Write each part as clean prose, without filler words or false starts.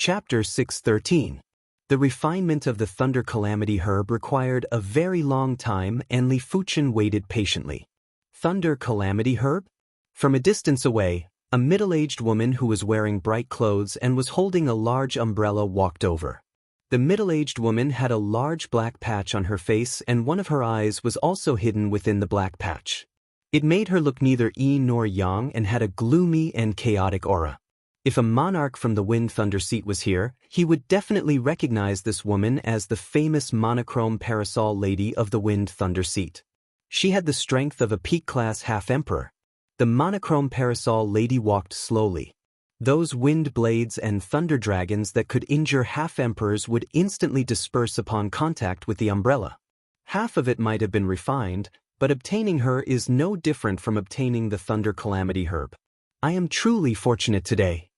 Chapter 613. The refinement of the Thunder Calamity herb required a very long time, and Li Fuchen waited patiently. Thunder Calamity herb? From a distance away, a middle-aged woman who was wearing bright clothes and was holding a large umbrella walked over. The middle-aged woman had a large black patch on her face, and one of her eyes was also hidden within the black patch. It made her look neither yin nor yang and had a gloomy and chaotic aura. If a monarch from the Wind Thunder seat was here, he would definitely recognize this woman as the famous monochrome parasol lady of the Wind Thunder seat. She had the strength of a peak-class half-emperor. The monochrome parasol lady walked slowly. Those wind blades and thunder dragons that could injure half-emperors would instantly disperse upon contact with the umbrella. Half of it might have been refined, but obtaining her is no different from obtaining the Thunder Calamity herb. I am truly fortunate today.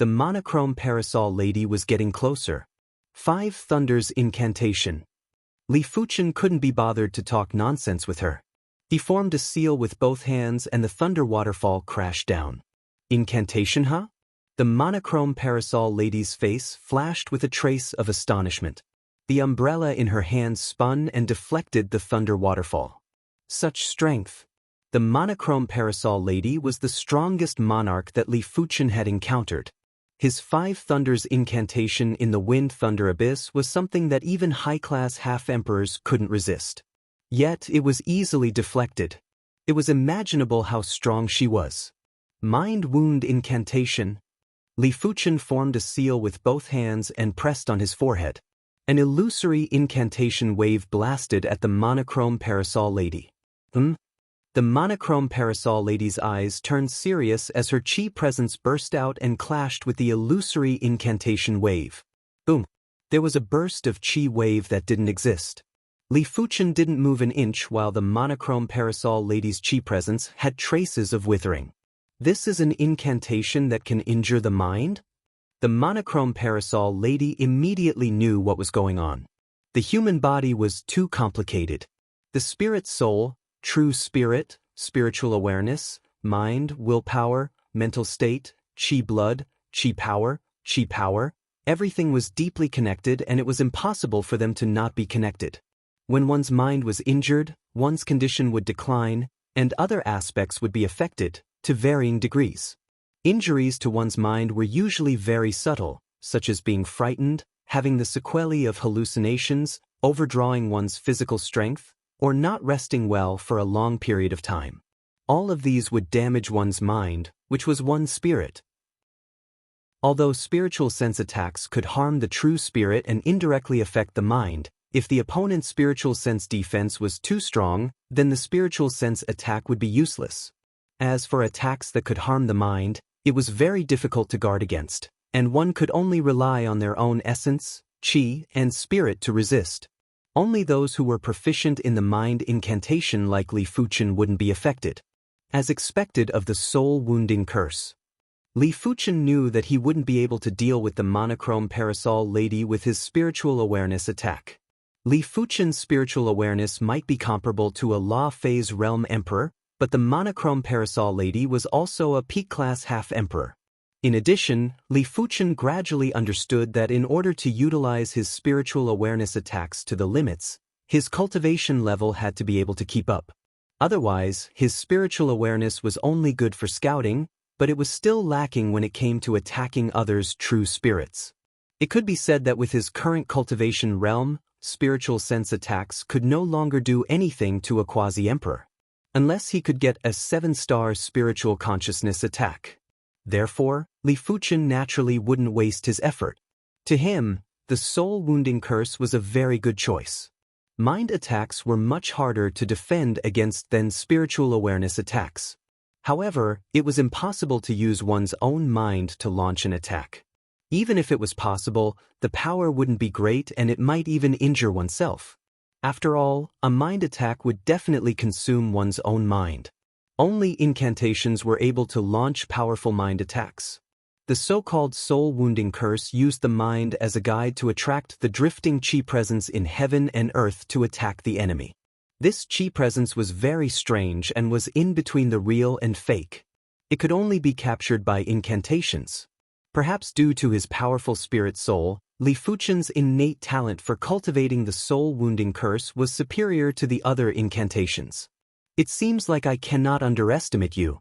The monochrome parasol lady was getting closer. 5 Thunders incantation. Li Fuchen couldn't be bothered to talk nonsense with her. He formed a seal with both hands and the thunder waterfall crashed down. Incantation, huh? The monochrome parasol lady's face flashed with a trace of astonishment. The umbrella in her hand spun and deflected the thunder waterfall. Such strength! The monochrome parasol lady was the strongest monarch that Li Fuchen had encountered. His 5 Thunders incantation in the Wind Thunder Abyss was something that even high-class half-emperors couldn't resist. Yet it was easily deflected. It was imaginable how strong she was. Mind Wound incantation. Li Fuchen formed a seal with both hands and pressed on his forehead. An illusory incantation wave blasted at the monochrome parasol lady. The monochrome parasol lady's eyes turned serious as her chi presence burst out and clashed with the illusory incantation wave. Boom! There was a burst of chi wave that didn't exist. Li Fuchen didn't move an inch while the monochrome parasol lady's chi presence had traces of withering. This is an incantation that can injure the mind? The monochrome parasol lady immediately knew what was going on. The human body was too complicated. The spirit soul, true spirit, spiritual awareness, mind, willpower, mental state, chi blood, chi power, everything was deeply connected and it was impossible for them to not be connected. When one's mind was injured, one's condition would decline, and other aspects would be affected, to varying degrees. Injuries to one's mind were usually very subtle, such as being frightened, having the sequelae of hallucinations, overdrawing one's physical strength, or not resting well for a long period of time. All of these would damage one's mind, which was one's spirit. Although spiritual sense attacks could harm the true spirit and indirectly affect the mind, if the opponent's spiritual sense defense was too strong, then the spiritual sense attack would be useless. As for attacks that could harm the mind, it was very difficult to guard against, and one could only rely on their own essence, chi, and spirit to resist. Only those who were proficient in the mind incantation like Li Fuchen wouldn't be affected. As expected of the soul-wounding curse. Li Fuchen knew that he wouldn't be able to deal with the monochrome parasol lady with his spiritual awareness attack. Li Fuchen's spiritual awareness might be comparable to a law phase realm emperor, but the monochrome parasol lady was also a peak-class half-emperor. In addition, Li Fuchen gradually understood that in order to utilize his spiritual awareness attacks to the limits, his cultivation level had to be able to keep up. Otherwise, his spiritual awareness was only good for scouting, but it was still lacking when it came to attacking others' true spirits. It could be said that with his current cultivation realm, spiritual sense attacks could no longer do anything to a quasi-emperor, unless he could get a 7-star spiritual consciousness attack. Therefore, Li Fuchen naturally wouldn't waste his effort. To him, the soul-wounding curse was a very good choice. Mind attacks were much harder to defend against than spiritual awareness attacks. However, it was impossible to use one's own mind to launch an attack. Even if it was possible, the power wouldn't be great and it might even injure oneself. After all, a mind attack would definitely consume one's own mind. Only incantations were able to launch powerful mind attacks. The so-called soul-wounding curse used the mind as a guide to attract the drifting chi presence in heaven and earth to attack the enemy. This chi presence was very strange and was in between the real and fake. It could only be captured by incantations. Perhaps due to his powerful spirit soul, Li Fuchen's innate talent for cultivating the soul-wounding curse was superior to the other incantations. It seems like I cannot underestimate you.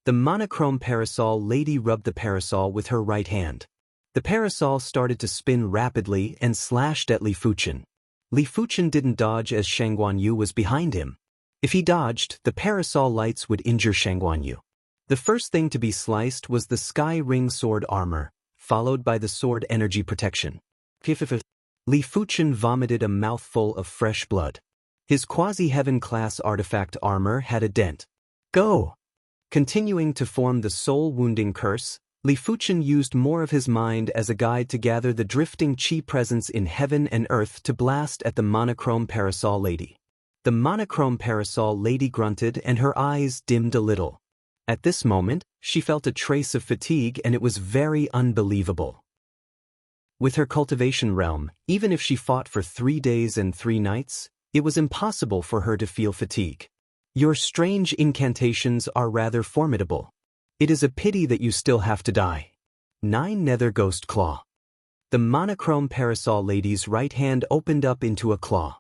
The monochrome parasol lady rubbed the parasol with her right hand. The parasol started to spin rapidly and slashed at Li Fuchen. Li Fuchen didn't dodge as Shang Guanyu was behind him. If he dodged, the parasol lights would injure Shang Guanyu. The first thing to be sliced was the Sky Ring sword armor, followed by the sword energy protection. Li Fuchen vomited a mouthful of fresh blood. His quasi-heaven class artifact armor had a dent. Go! Continuing to form the soul-wounding curse, Li Fuchen used more of his mind as a guide to gather the drifting chi presence in heaven and earth to blast at the monochrome parasol lady. The monochrome parasol lady grunted and her eyes dimmed a little. At this moment, she felt a trace of fatigue and it was very unbelievable. With her cultivation realm, even if she fought for 3 days and 3 nights, it was impossible for her to feel fatigue. Your strange incantations are rather formidable. It is a pity that you still have to die. 9 Nether Ghost Claw. The monochrome parasol lady's right hand opened up into a claw.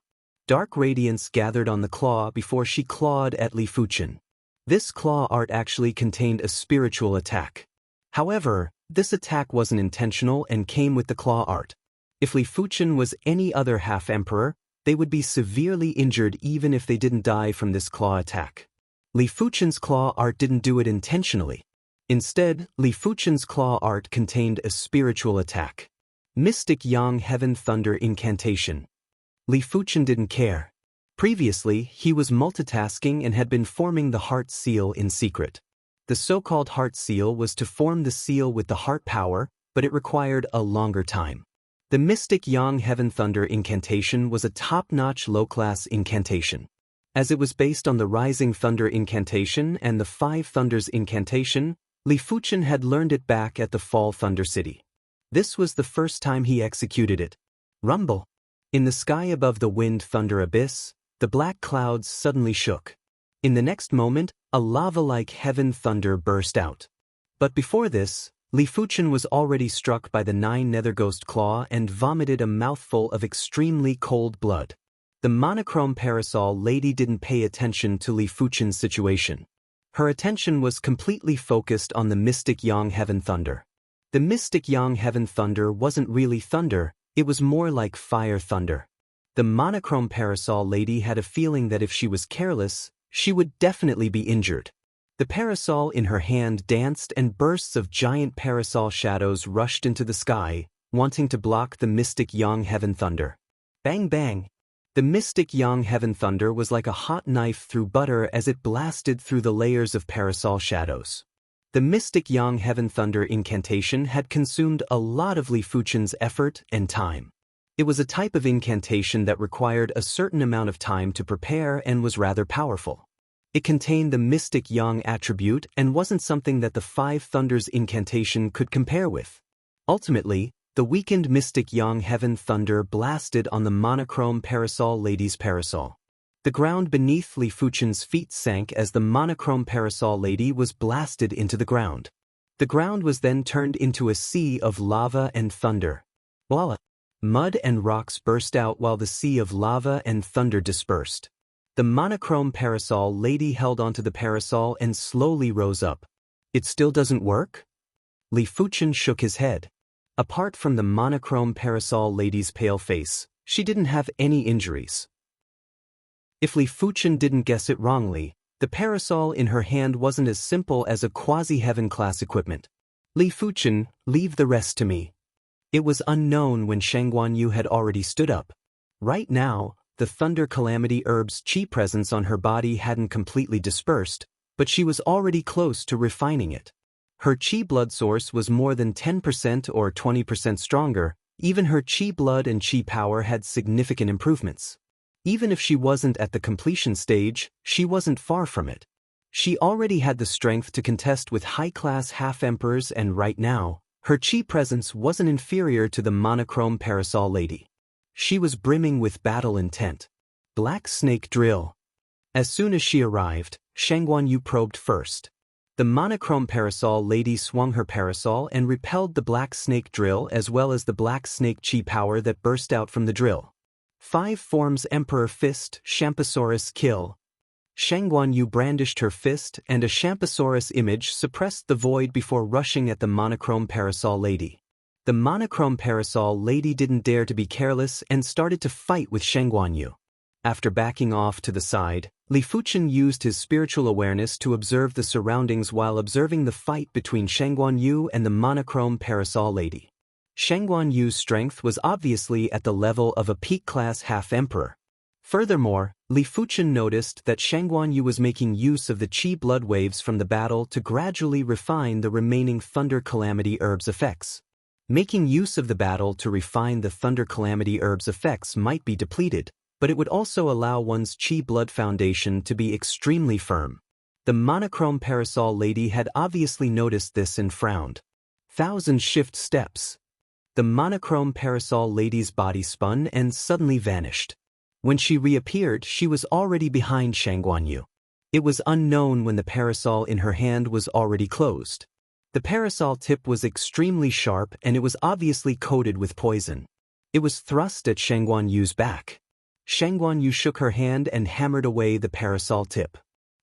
Dark radiance gathered on the claw before she clawed at Li Fuchen. This claw art actually contained a spiritual attack. However, this attack wasn't intentional and came with the claw art. If Li Fuchen was any other half-emperor, they would be severely injured even if they didn't die from this claw attack. Li Fuchen's claw art didn't do it intentionally. Instead, Li Fuchen's claw art contained a spiritual attack. Mystic Yang Heaven Thunder Incantation. Li Fuchen didn't care. Previously, he was multitasking and had been forming the heart seal in secret. The so-called heart seal was to form the seal with the heart power, but it required a longer time. The Mystic Yang Heaven Thunder Incantation was a top-notch low-class incantation. As it was based on the Rising Thunder Incantation and the Five Thunders Incantation, Li Fuchen had learned it back at the Fall Thunder City. This was the first time he executed it. Rumble. In the sky above the Wind Thunder Abyss, the black clouds suddenly shook. In the next moment, a lava-like heaven thunder burst out. But before this, Li Fuchen was already struck by the 9 Nether Ghost Claw and vomited a mouthful of extremely cold blood. The monochrome parasol lady didn't pay attention to Li Fuchen's situation. Her attention was completely focused on the Mystic Yang Heaven Thunder. The Mystic Yang Heaven Thunder wasn't really thunder, it was more like fire thunder. The monochrome parasol lady had a feeling that if she was careless, she would definitely be injured. The parasol in her hand danced and bursts of giant parasol shadows rushed into the sky, wanting to block the Mystic Yang Heaven Thunder. Bang bang! The Mystic Yang Heaven Thunder was like a hot knife through butter as it blasted through the layers of parasol shadows. The Mystic Yang Heaven Thunder incantation had consumed a lot of Li Fuchen's effort and time. It was a type of incantation that required a certain amount of time to prepare and was rather powerful. It contained the Mystic Yang attribute and wasn't something that the Five Thunders incantation could compare with. Ultimately, the weakened Mystic Yang Heaven Thunder blasted on the monochrome parasol lady's parasol. The ground beneath Li Fuchen's feet sank as the monochrome parasol lady was blasted into the ground. The ground was then turned into a sea of lava and thunder. Voila! Mud and rocks burst out while the sea of lava and thunder dispersed. The monochrome parasol lady held onto the parasol and slowly rose up. It still doesn't work? Li Fuchen shook his head. Apart from the monochrome parasol lady's pale face, she didn't have any injuries. If Li Fuchen didn't guess it wrongly, the parasol in her hand wasn't as simple as a quasi-heaven class equipment. Li Fuchen, leave the rest to me. It was unknown when Shang Guanyu had already stood up. Right now, the Thunder Calamity Herb's chi presence on her body hadn't completely dispersed, but she was already close to refining it. Her chi blood source was more than 10% or 20% stronger. Even her chi blood and chi power had significant improvements. Even if she wasn't at the completion stage, she wasn't far from it. She already had the strength to contest with high-class half-emperors, and right now, her chi presence wasn't inferior to the monochrome parasol lady. She was brimming with battle intent. Black Snake Drill. As soon as she arrived, Shang Guanyu probed first. The monochrome parasol lady swung her parasol and repelled the black snake drill as well as the black snake chi power that burst out from the drill. 5 forms Emperor Fist, Champsosaurus Kill. Shangguan Yu brandished her fist and a Champsosaurus image suppressed the void before rushing at the monochrome parasol lady. The monochrome parasol lady didn't dare to be careless and started to fight with Shangguan Yu. After backing off to the side, Li Fuchen used his spiritual awareness to observe the surroundings while observing the fight between Shangguan Yu and the monochrome parasol lady. Shangguan Yu's strength was obviously at the level of a peak-class half-emperor. Furthermore, Li Fuchen noticed that Shangguan Yu was making use of the qi blood waves from the battle to gradually refine the remaining Thunder Calamity Herb's effects. Making use of the battle to refine the Thunder Calamity Herb's effects might be depleted, but it would also allow one's qi blood foundation to be extremely firm. The monochrome parasol lady had obviously noticed this and frowned. 1,000 shift steps. The monochrome parasol lady's body spun and suddenly vanished. When she reappeared, she was already behind Shangguan Yu. It was unknown when the parasol in her hand was already closed. The parasol tip was extremely sharp and it was obviously coated with poison. It was thrust at Shangguan Yu's back. Shangguan Yu shook her hand and hammered away the parasol tip.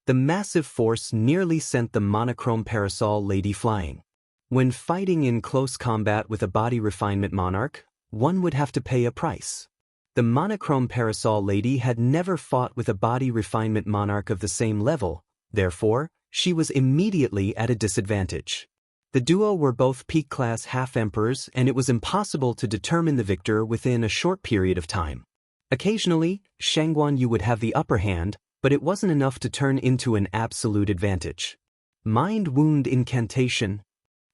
The massive force nearly sent the monochrome parasol lady flying. When fighting in close combat with a body refinement monarch, one would have to pay a price. The monochrome parasol lady had never fought with a body refinement monarch of the same level, therefore, she was immediately at a disadvantage. The duo were both peak-class half-emperors and it was impossible to determine the victor within a short period of time. Occasionally, Shangguan Yu would have the upper hand, but it wasn't enough to turn into an absolute advantage. Mind Wound Incantation.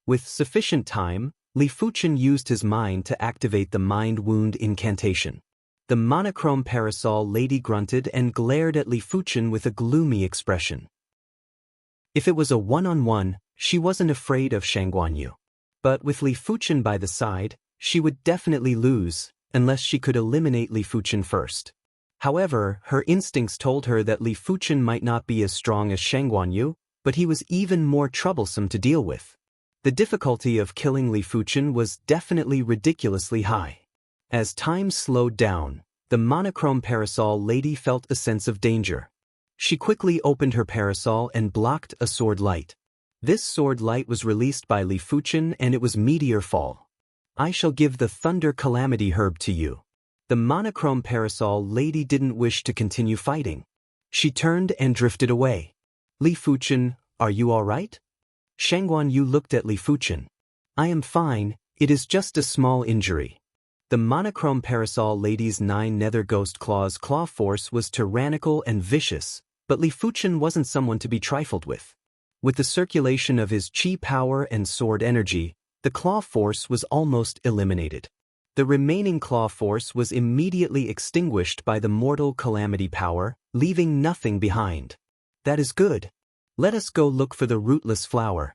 With sufficient time, Li Fuchen used his mind to activate the Mind Wound Incantation. The monochrome parasol lady grunted and glared at Li Fuchen with a gloomy expression. If it was a one-on-one, she wasn't afraid of Shangguan Yu. But with Li Fuchen by the side, she would definitely lose, unless she could eliminate Li Fuchen first. However, her instincts told her that Li Fuchen might not be as strong as Shangguan Yu, but he was even more troublesome to deal with. The difficulty of killing Li Fuchen was definitely ridiculously high. As time slowed down, the monochrome parasol lady felt a sense of danger. She quickly opened her parasol and blocked a sword light. This sword light was released by Li Fuchen and it was Meteor Fall. I shall give the Thunder Calamity Herb to you. The monochrome parasol lady didn't wish to continue fighting. She turned and drifted away. Li Fuchen, are you all right? Shangguan Yu looked at Li Fuchen. I am fine, it is just a small injury. The monochrome parasol lady's 9 nether ghost claws claw force was tyrannical and vicious, but Li Fuchen wasn't someone to be trifled with. With the circulation of his qi power and sword energy, the claw force was almost eliminated. The remaining claw force was immediately extinguished by the mortal calamity power, leaving nothing behind. That is good. Let us go look for the rootless flower.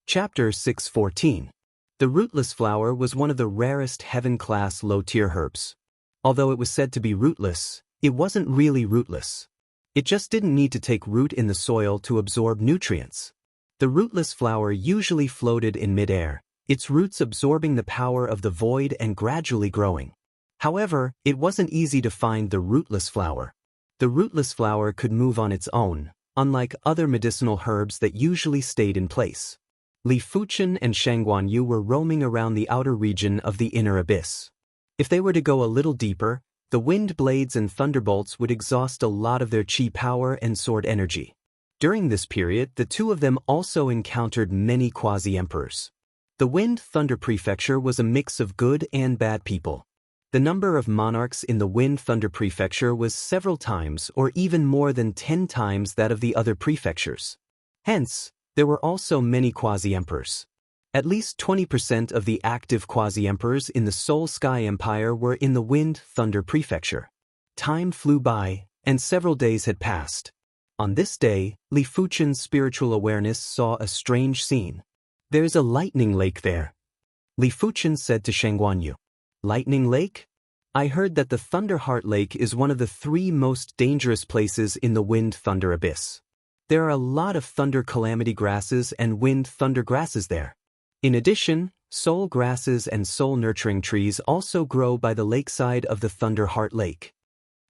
Chapter 614. The rootless flower was one of the rarest heaven-class low-tier herbs. Although it was said to be rootless, it wasn't really rootless. It just didn't need to take root in the soil to absorb nutrients. The rootless flower usually floated in midair, its roots absorbing the power of the void and gradually growing. However, it wasn't easy to find the rootless flower. The rootless flower could move on its own, unlike other medicinal herbs that usually stayed in place. Li Fuchen and Shangguan Yu were roaming around the outer region of the inner abyss. If they were to go a little deeper, the wind blades and thunderbolts would exhaust a lot of their qi power and sword energy. During this period, the two of them also encountered many quasi-emperors. The Wind Thunder Prefecture was a mix of good and bad people. The number of monarchs in the Wind Thunder Prefecture was several times or even more than 10 times that of the other prefectures. Hence, there were also many quasi-emperors. At least 20% of the active quasi-emperors in the Soul Sky Empire were in the Wind Thunder Prefecture. Time flew by, and several days had passed. On this day, Li Fuchen's spiritual awareness saw a strange scene. There's a lightning lake there. Li Fuchen said to Shangguan Yu. Lightning lake? I heard that the Thunderheart Lake is one of the 3 most dangerous places in the Wind Thunder Abyss. There are a lot of thunder calamity grasses and wind thunder grasses there. In addition, soul grasses and soul nurturing trees also grow by the lakeside of the Thunder Heart Lake.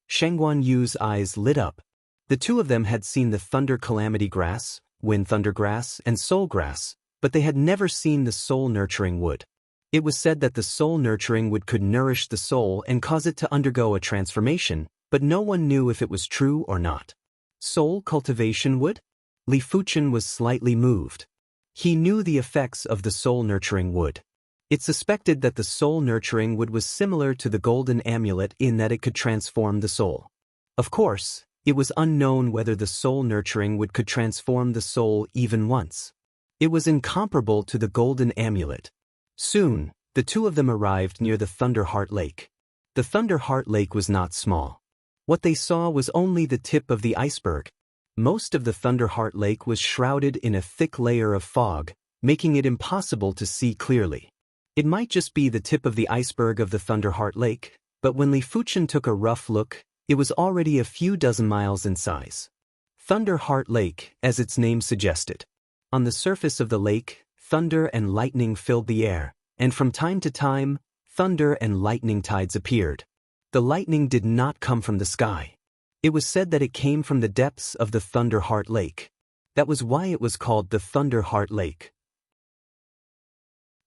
Shengguan Yu's eyes lit up. The two of them had seen the thunder calamity grass, wind thunder grass, and soul grass, but they had never seen the soul nurturing wood. It was said that the soul nurturing wood could nourish the soul and cause it to undergo a transformation, but no one knew if it was true or not. Soul cultivation wood? Li Fuchen was slightly moved. He knew the effects of the soul-nurturing wood. It suspected that the soul-nurturing wood was similar to the golden amulet in that it could transform the soul. Of course, it was unknown whether the soul-nurturing wood could transform the soul even once. It was incomparable to the golden amulet. Soon, the two of them arrived near the Thunder Heart Lake. The Thunder Heart Lake was not small. What they saw was only the tip of the iceberg. Most of the Thunder Heart Lake was shrouded in a thick layer of fog, making it impossible to see clearly. It might just be the tip of the iceberg of the Thunder Heart Lake, but when Li Fuchen took a rough look, it was already a few dozen miles in size. Thunder Heart Lake, as its name suggested. On the surface of the lake, thunder and lightning filled the air, and from time to time, thunder and lightning tides appeared. The lightning did not come from the sky. It was said that it came from the depths of the Thunder Heart Lake. That was why it was called the Thunder Heart Lake.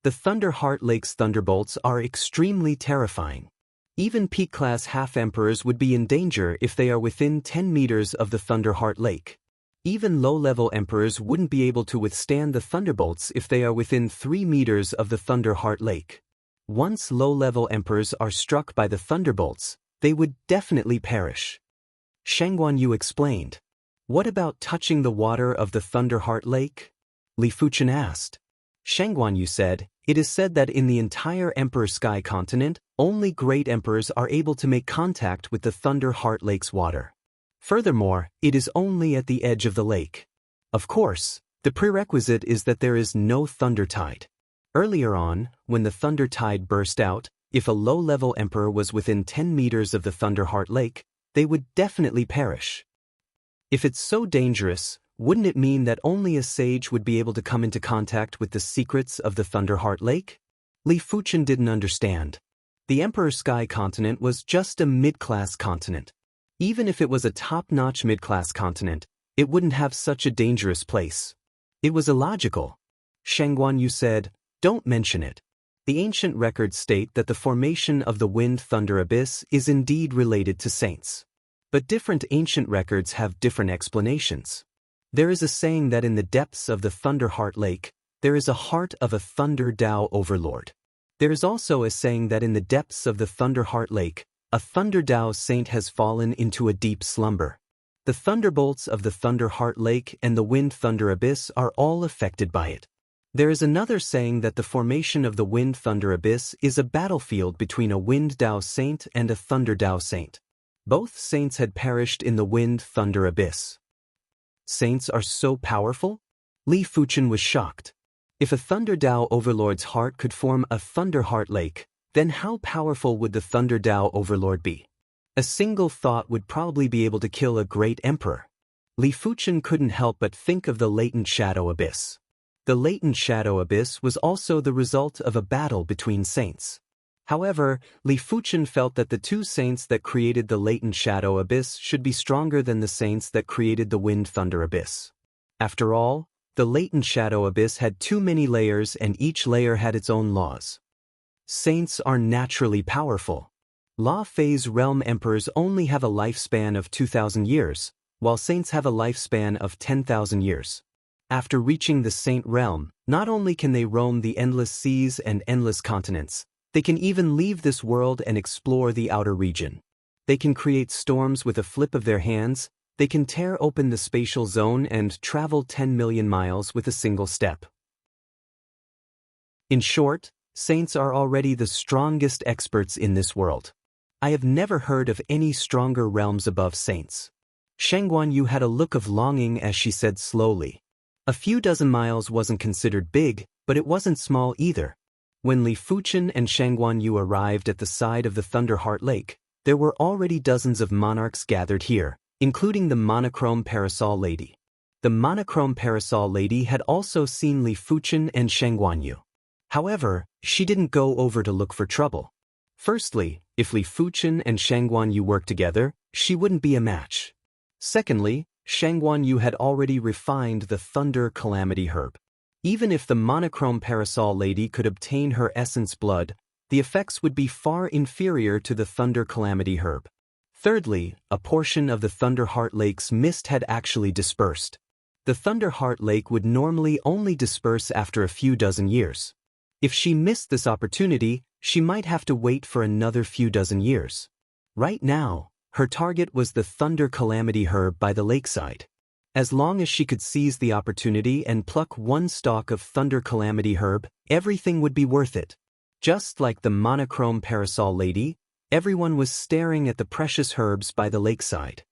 The Thunder Heart Lake's thunderbolts are extremely terrifying. Even peak-class half-emperors would be in danger if they are within 10 meters of the Thunder Heart Lake. Even low-level emperors wouldn't be able to withstand the thunderbolts if they are within 3 meters of the Thunder Heart Lake. Once low-level emperors are struck by the thunderbolts, they would definitely perish. Shengguan Yu explained. What about touching the water of the Thunder Heart Lake? Li Fuchen asked. Shengguan Yu said, it is said that in the entire Emperor Sky continent, only great emperors are able to make contact with the Thunder Heart Lake's water. Furthermore, it is only at the edge of the lake. Of course, the prerequisite is that there is no thunder tide. Earlier on, when the thunder tide burst out, if a low-level emperor was within 10 meters of the Thunder Heart Lake, they would definitely perish. If it's so dangerous, wouldn't it mean that only a sage would be able to come into contact with the secrets of the Thunder Heart Lake? Li Fuchen didn't understand. The Emperor Sky continent was just a mid-class continent. Even if it was a top-notch mid-class continent, it wouldn't have such a dangerous place. It was illogical. Shengguan Yu said, don't mention it. The ancient records state that the formation of the wind-thunder abyss is indeed related to saints. But different ancient records have different explanations. There is a saying that in the depths of the Thunder Heart Lake, there is a heart of a Thunder Dao overlord. There is also a saying that in the depths of the Thunder Heart Lake, a Thunder Dao saint has fallen into a deep slumber. The thunderbolts of the Thunder Heart Lake and the wind-thunder abyss are all affected by it. There is another saying that the formation of the wind-thunder abyss is a battlefield between a wind Dao saint and a thunder Dao saint. Both saints had perished in the wind-thunder abyss. Saints are so powerful? Li Fuchen was shocked. If a thunder Dao overlord's heart could form a Thunder Heart Lake, then how powerful would the thunder Dao overlord be? A single thought would probably be able to kill a great emperor. Li Fuchen couldn't help but think of the latent shadow abyss. The latent shadow abyss was also the result of a battle between saints. However, Li Fuchen felt that the two saints that created the latent shadow abyss should be stronger than the saints that created the wind-thunder abyss. After all, the latent shadow abyss had too many layers and each layer had its own laws. Saints are naturally powerful. La Fei's realm emperors only have a lifespan of 2,000 years, while saints have a lifespan of 10,000 years. After reaching the saint realm, not only can they roam the endless seas and endless continents, they can even leave this world and explore the outer region. They can create storms with a flip of their hands, they can tear open the spatial zone and travel 10 million miles with a single step. In short, saints are already the strongest experts in this world. I have never heard of any stronger realms above saints. Shengguan Yu had a look of longing as she said slowly. A few dozen miles wasn't considered big, but it wasn't small either. When Li Fuchen and Shengguan Yu arrived at the side of the Thunder Heart Lake, there were already dozens of monarchs gathered here, including the monochrome parasol lady. The monochrome parasol lady had also seen Li Fuchen and Sheng Guanyu. However, she didn't go over to look for trouble. Firstly, if Li Fuchen and Sheng Guanyu worked together, she wouldn't be a match. Secondly, Sheng Guanyu had already refined the Thunder Calamity herb. Even if the monochrome parasol lady could obtain her essence blood, the effects would be far inferior to the Thunder Calamity herb. Thirdly, a portion of the Thunder Heart Lake's mist had actually dispersed. The Thunder Heart Lake would normally only disperse after a few dozen years. If she missed this opportunity, she might have to wait for another few dozen years. Right now, her target was the Thunder Calamity herb by the lakeside. As long as she could seize the opportunity and pluck one stalk of Thunder Calamity herb, everything would be worth it. Just like the monochrome parasol lady, everyone was staring at the precious herbs by the lakeside.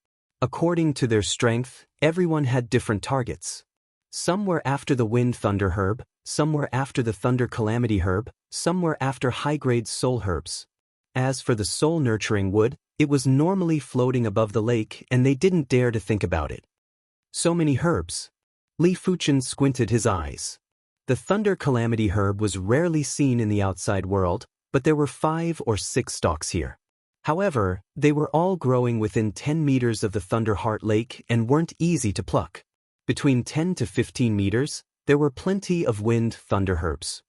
According to their strength, everyone had different targets. Some were after the Wind Thunder herb, some were after the Thunder Calamity herb, some were after high-grade soul herbs. As for the soul-nurturing wood, it was normally floating above the lake and they didn't dare to think about it. So many herbs. Li Fuchen squinted his eyes. The Thunder Calamity herb was rarely seen in the outside world, but there were 5 or 6 stalks here. However, they were all growing within 10 meters of the Thunder Heart Lake and weren't easy to pluck. Between 10 to 15 meters, there were plenty of Wind Thunder herbs.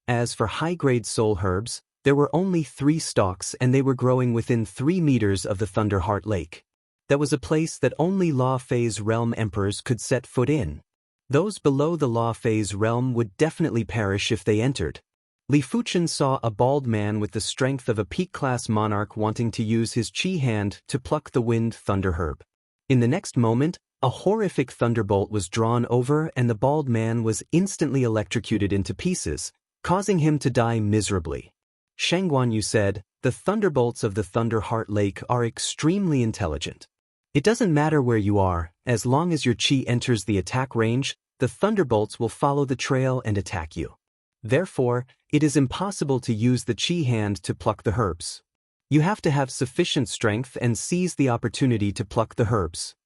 As for high-grade soul herbs, there were only 3 stalks and they were growing within 3 meters of the Thunder Heart Lake. That was a place that only Law Phase realm emperors could set foot in. Those below the Law Phase realm would definitely perish if they entered. Li Fuchen saw a bald man with the strength of a peak-class monarch wanting to use his chi hand to pluck the Wind Thunder herb. In the next moment, a horrific thunderbolt was drawn over and the bald man was instantly electrocuted into pieces, causing him to die miserably. Sheng Guanyu said, "The thunderbolts of the Thunder Heart Lake are extremely intelligent. It doesn't matter where you are, as long as your chi enters the attack range, the thunderbolts will follow the trail and attack you. Therefore, it is impossible to use the chi hand to pluck the herbs. You have to have sufficient strength and seize the opportunity to pluck the herbs.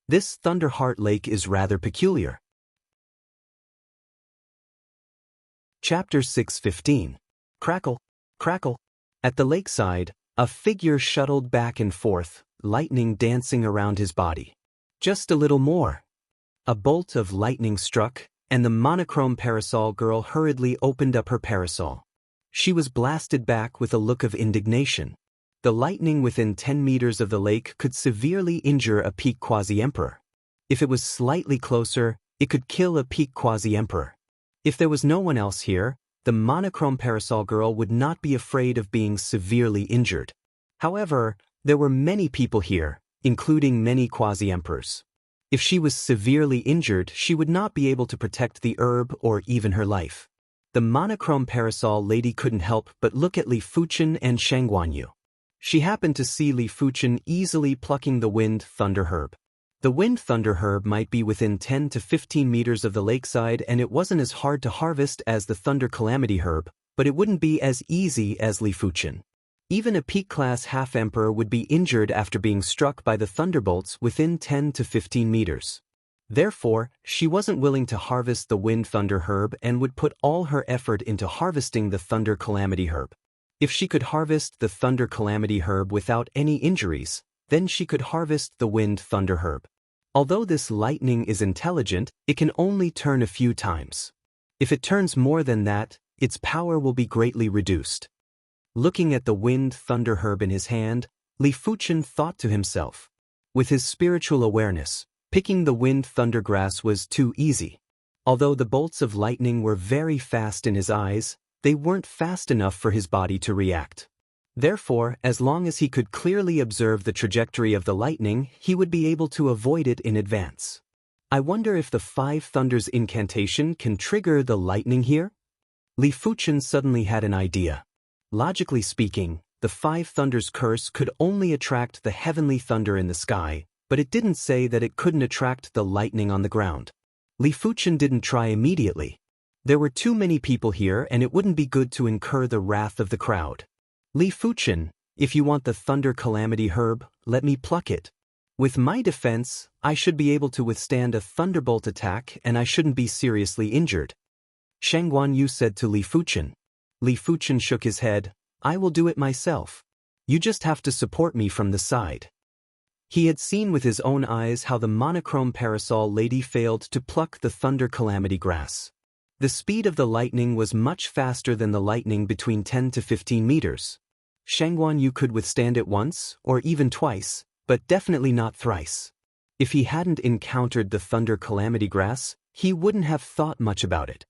This Thunder Heart Lake is rather peculiar." Chapter 6:15. Crackle, crackle. At the lakeside, a figure shuttled back and forth, lightning dancing around his body. Just a little more. A bolt of lightning struck, and the monochrome parasol girl hurriedly opened up her parasol. She was blasted back with a look of indignation. The lightning within 10 meters of the lake could severely injure a peak quasi-emperor. If it was slightly closer, it could kill a peak quasi-emperor. If there was no one else here, the monochrome parasol girl would not be afraid of being severely injured. However, there were many people here, including many quasi-emperors. If she was severely injured, she would not be able to protect the herb or even her life. The monochrome parasol lady couldn't help but look at Li Fuchen and Sheng Guanyu. She happened to see Li Fuchen easily plucking the Wind Thunder herb. The Wind Thunder herb might be within 10 to 15 meters of the lakeside and it wasn't as hard to harvest as the Thunder Calamity herb, but it wouldn't be as easy as Li Fuchen. Even a peak-class half-emperor would be injured after being struck by the thunderbolts within 10 to 15 meters. Therefore, she wasn't willing to harvest the Wind Thunder herb and would put all her effort into harvesting the Thunder Calamity herb. If she could harvest the Thunder Calamity herb without any injuries, then she could harvest the Wind Thunder herb. Although this lightning is intelligent, it can only turn a few times. If it turns more than that, its power will be greatly reduced. Looking at the Wind Thunder herb in his hand, Li Fuchen thought to himself. With his spiritual awareness, picking the Wind Thunder grass was too easy. Although the bolts of lightning were very fast in his eyes, they weren't fast enough for his body to react. Therefore, as long as he could clearly observe the trajectory of the lightning, he would be able to avoid it in advance. I wonder if the 5 Thunders incantation can trigger the lightning here? Li Fuchen suddenly had an idea. Logically speaking, the 5 Thunders curse could only attract the heavenly thunder in the sky, but it didn't say that it couldn't attract the lightning on the ground. Li Fuchen didn't try immediately. There were too many people here and it wouldn't be good to incur the wrath of the crowd. Li Fuchen, if you want the Thunder Calamity herb, let me pluck it. With my defense, I should be able to withstand a thunderbolt attack and I shouldn't be seriously injured. Shang Guanyu said to Li Fuchen. Li Fuchen shook his head. I will do it myself. You just have to support me from the side. He had seen with his own eyes how the monochrome parasol lady failed to pluck the thunder calamity grass. The speed of the lightning was much faster than the lightning between 10 to 15 meters. Shang Guanyu could withstand it once, or even twice, but definitely not thrice. If he hadn't encountered the thunder calamity grass, he wouldn't have thought much about it.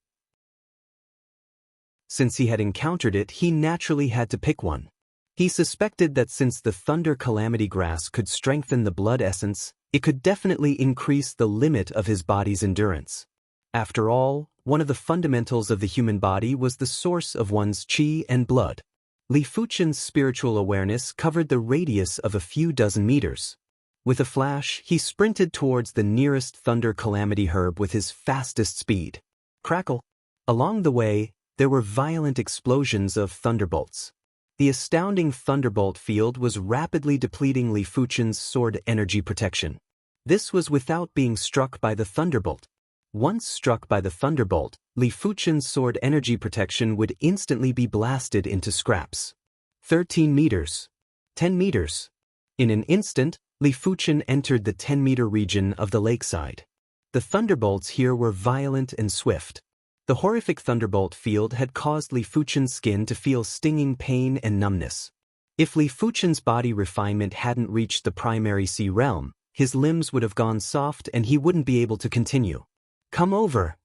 Since he had encountered it, he naturally had to pick one. He suspected that since the thunder calamity grass could strengthen the blood essence, it could definitely increase the limit of his body's endurance. After all, one of the fundamentals of the human body was the source of one's qi and blood. Li Fuchen's spiritual awareness covered the radius of a few dozen meters. With a flash, he sprinted towards the nearest thunder calamity herb with his fastest speed. Crackle! Along the way, there were violent explosions of thunderbolts. The astounding thunderbolt field was rapidly depleting Li Fuchen's sword energy protection. This was without being struck by the thunderbolt. Once struck by the thunderbolt, Li Fuchen's sword energy protection would instantly be blasted into scraps. 13 meters. 10 meters. In an instant, Li Fuchen entered the 10-meter region of the lakeside. The thunderbolts here were violent and swift. The horrific thunderbolt field had caused Li Fuchen's skin to feel stinging pain and numbness. If Li Fuchen's body refinement hadn't reached the primary sea realm, his limbs would have gone soft and he wouldn't be able to continue. Come over.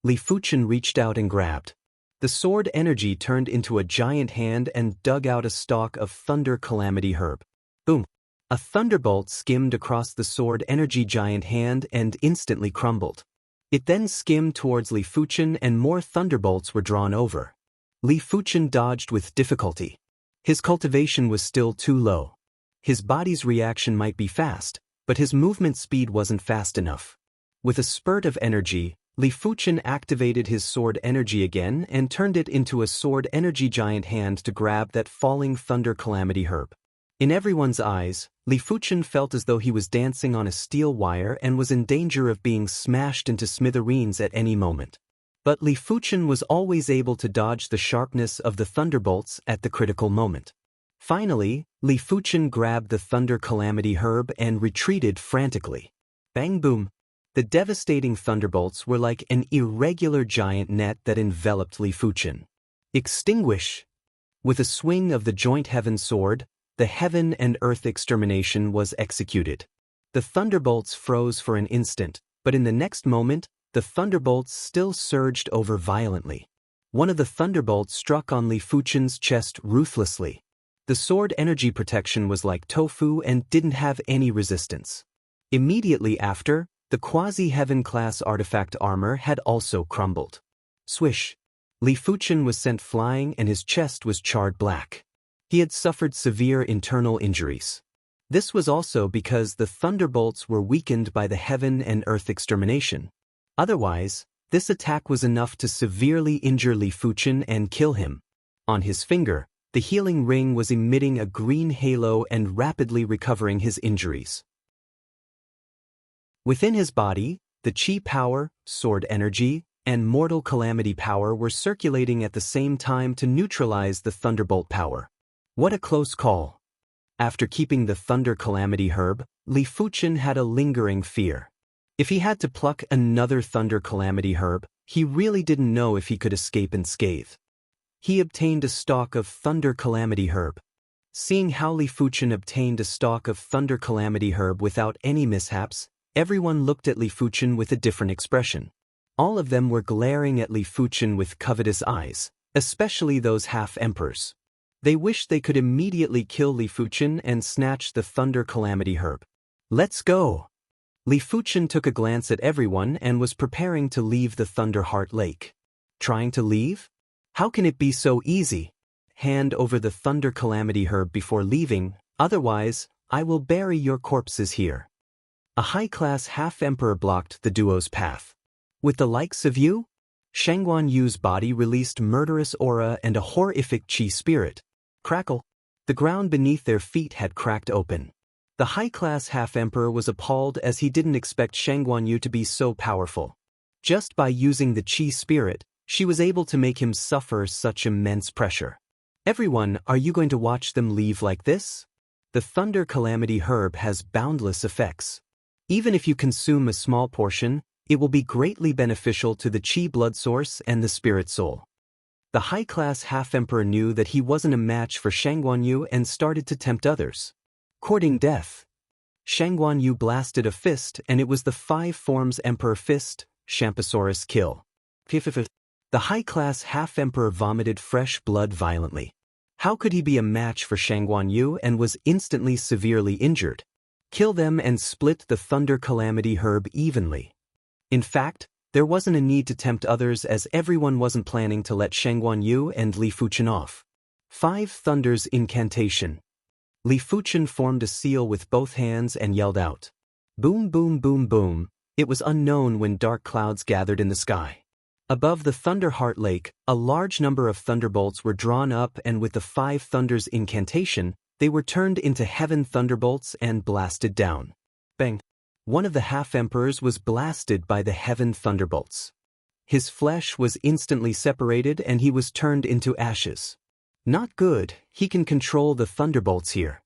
Li Fuchen reached out and grabbed. The sword energy turned into a giant hand and dug out a stalk of thunder calamity herb. Boom! A thunderbolt skimmed across the sword energy giant hand and instantly crumbled. It then skimmed towards Li Fuchen and more thunderbolts were drawn over. Li Fuchen dodged with difficulty. His cultivation was still too low. His body's reaction might be fast, but his movement speed wasn't fast enough. With a spurt of energy, Li Fuchen activated his sword energy again and turned it into a sword energy giant hand to grab that falling thunder calamity herb. In everyone's eyes, Li Fuchen felt as though he was dancing on a steel wire and was in danger of being smashed into smithereens at any moment. But Li Fuchen was always able to dodge the sharpness of the thunderbolts at the critical moment. Finally, Li Fuchen grabbed the thunder calamity herb and retreated frantically. Bang boom! The devastating thunderbolts were like an irregular giant net that enveloped Li Fuchen. Extinguish! With a swing of the joint heaven sword, the heaven and earth extermination was executed. The thunderbolts froze for an instant, but in the next moment, the thunderbolts still surged over violently. One of the thunderbolts struck on Li Fuchen's chest ruthlessly. The sword energy protection was like tofu and didn't have any resistance. Immediately after, the quasi-heaven class artifact armor had also crumbled. Swish! Li Fuchen was sent flying and his chest was charred black. He had suffered severe internal injuries. This was also because the thunderbolts were weakened by the heaven and earth extermination. Otherwise, this attack was enough to severely injure Li Fuchen and kill him. On his finger, the healing ring was emitting a green halo and rapidly recovering his injuries. Within his body, the Qi power, sword energy, and mortal calamity power were circulating at the same time to neutralize the thunderbolt power. What a close call! After keeping the thunder calamity herb, Li Fuchen had a lingering fear. If he had to pluck another thunder calamity herb, he really didn't know if he could escape unscathed. He obtained a stalk of thunder calamity herb. Seeing how Li Fuchen obtained a stalk of thunder calamity herb without any mishaps, everyone looked at Li Fuchen with a different expression. All of them were glaring at Li Fuchen with covetous eyes, especially those half-emperors. They wished they could immediately kill Li Fuchen and snatch the thunder calamity herb. Let's go! Li Fuchen took a glance at everyone and was preparing to leave the Thunderheart Lake. Trying to leave? How can it be so easy? Hand over the thunder calamity herb before leaving, otherwise, I will bury your corpses here. A high-class half-emperor blocked the duo's path. With the likes of you? Shang Guanyu's body released murderous aura and a horrific qi spirit. Crackle! The ground beneath their feet had cracked open. The high-class half-emperor was appalled as he didn't expect Shangguanyu to be so powerful. Just by using the Qi spirit, she was able to make him suffer such immense pressure. Everyone, are you going to watch them leave like this? The Thunder Calamity herb has boundless effects. Even if you consume a small portion, it will be greatly beneficial to the Qi blood source and the spirit soul. The high-class half-emperor knew that he wasn't a match for Shangguanyu and started to tempt others. Courting death. Shangguanyu blasted a fist and it was the 5 forms Emperor Fist, Champsosaurus kill. The high-class half-emperor vomited fresh blood violently. How could he be a match for Shangguanyu and was instantly severely injured? Kill them and split the Thunder Calamity herb evenly. In fact, there wasn't a need to tempt others as everyone wasn't planning to let Shangguanyu and Li Fuchen off. 5 Thunders Incantation. Li Fuchen formed a seal with both hands and yelled out. Boom boom boom boom. It was unknown when dark clouds gathered in the sky. Above the Thunder Heart Lake, a large number of thunderbolts were drawn up and with the 5 Thunders Incantation, they were turned into heaven thunderbolts and blasted down. Bang! One of the half-emperors was blasted by the heaven thunderbolts. His flesh was instantly separated and he was turned into ashes. Not good, he can control the thunderbolts here.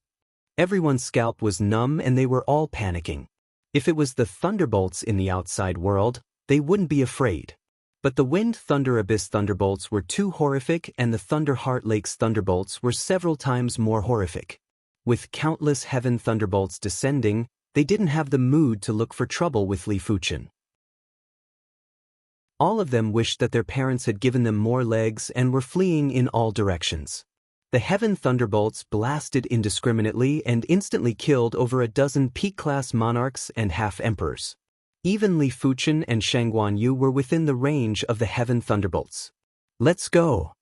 Everyone's scalp was numb and they were all panicking. If it was the thunderbolts in the outside world, they wouldn't be afraid. But the Wind Thunder Abyss thunderbolts were too horrific and the Thunder Heart Lake's thunderbolts were several times more horrific. With countless heaven thunderbolts descending, they didn't have the mood to look for trouble with Li Fuchen. All of them wished that their parents had given them more legs and were fleeing in all directions. The heaven thunderbolts blasted indiscriminately and instantly killed over a dozen peak-class monarchs and half-emperors. Even Li Fuchen and Shangguanyu were within the range of the heaven thunderbolts. Let's go!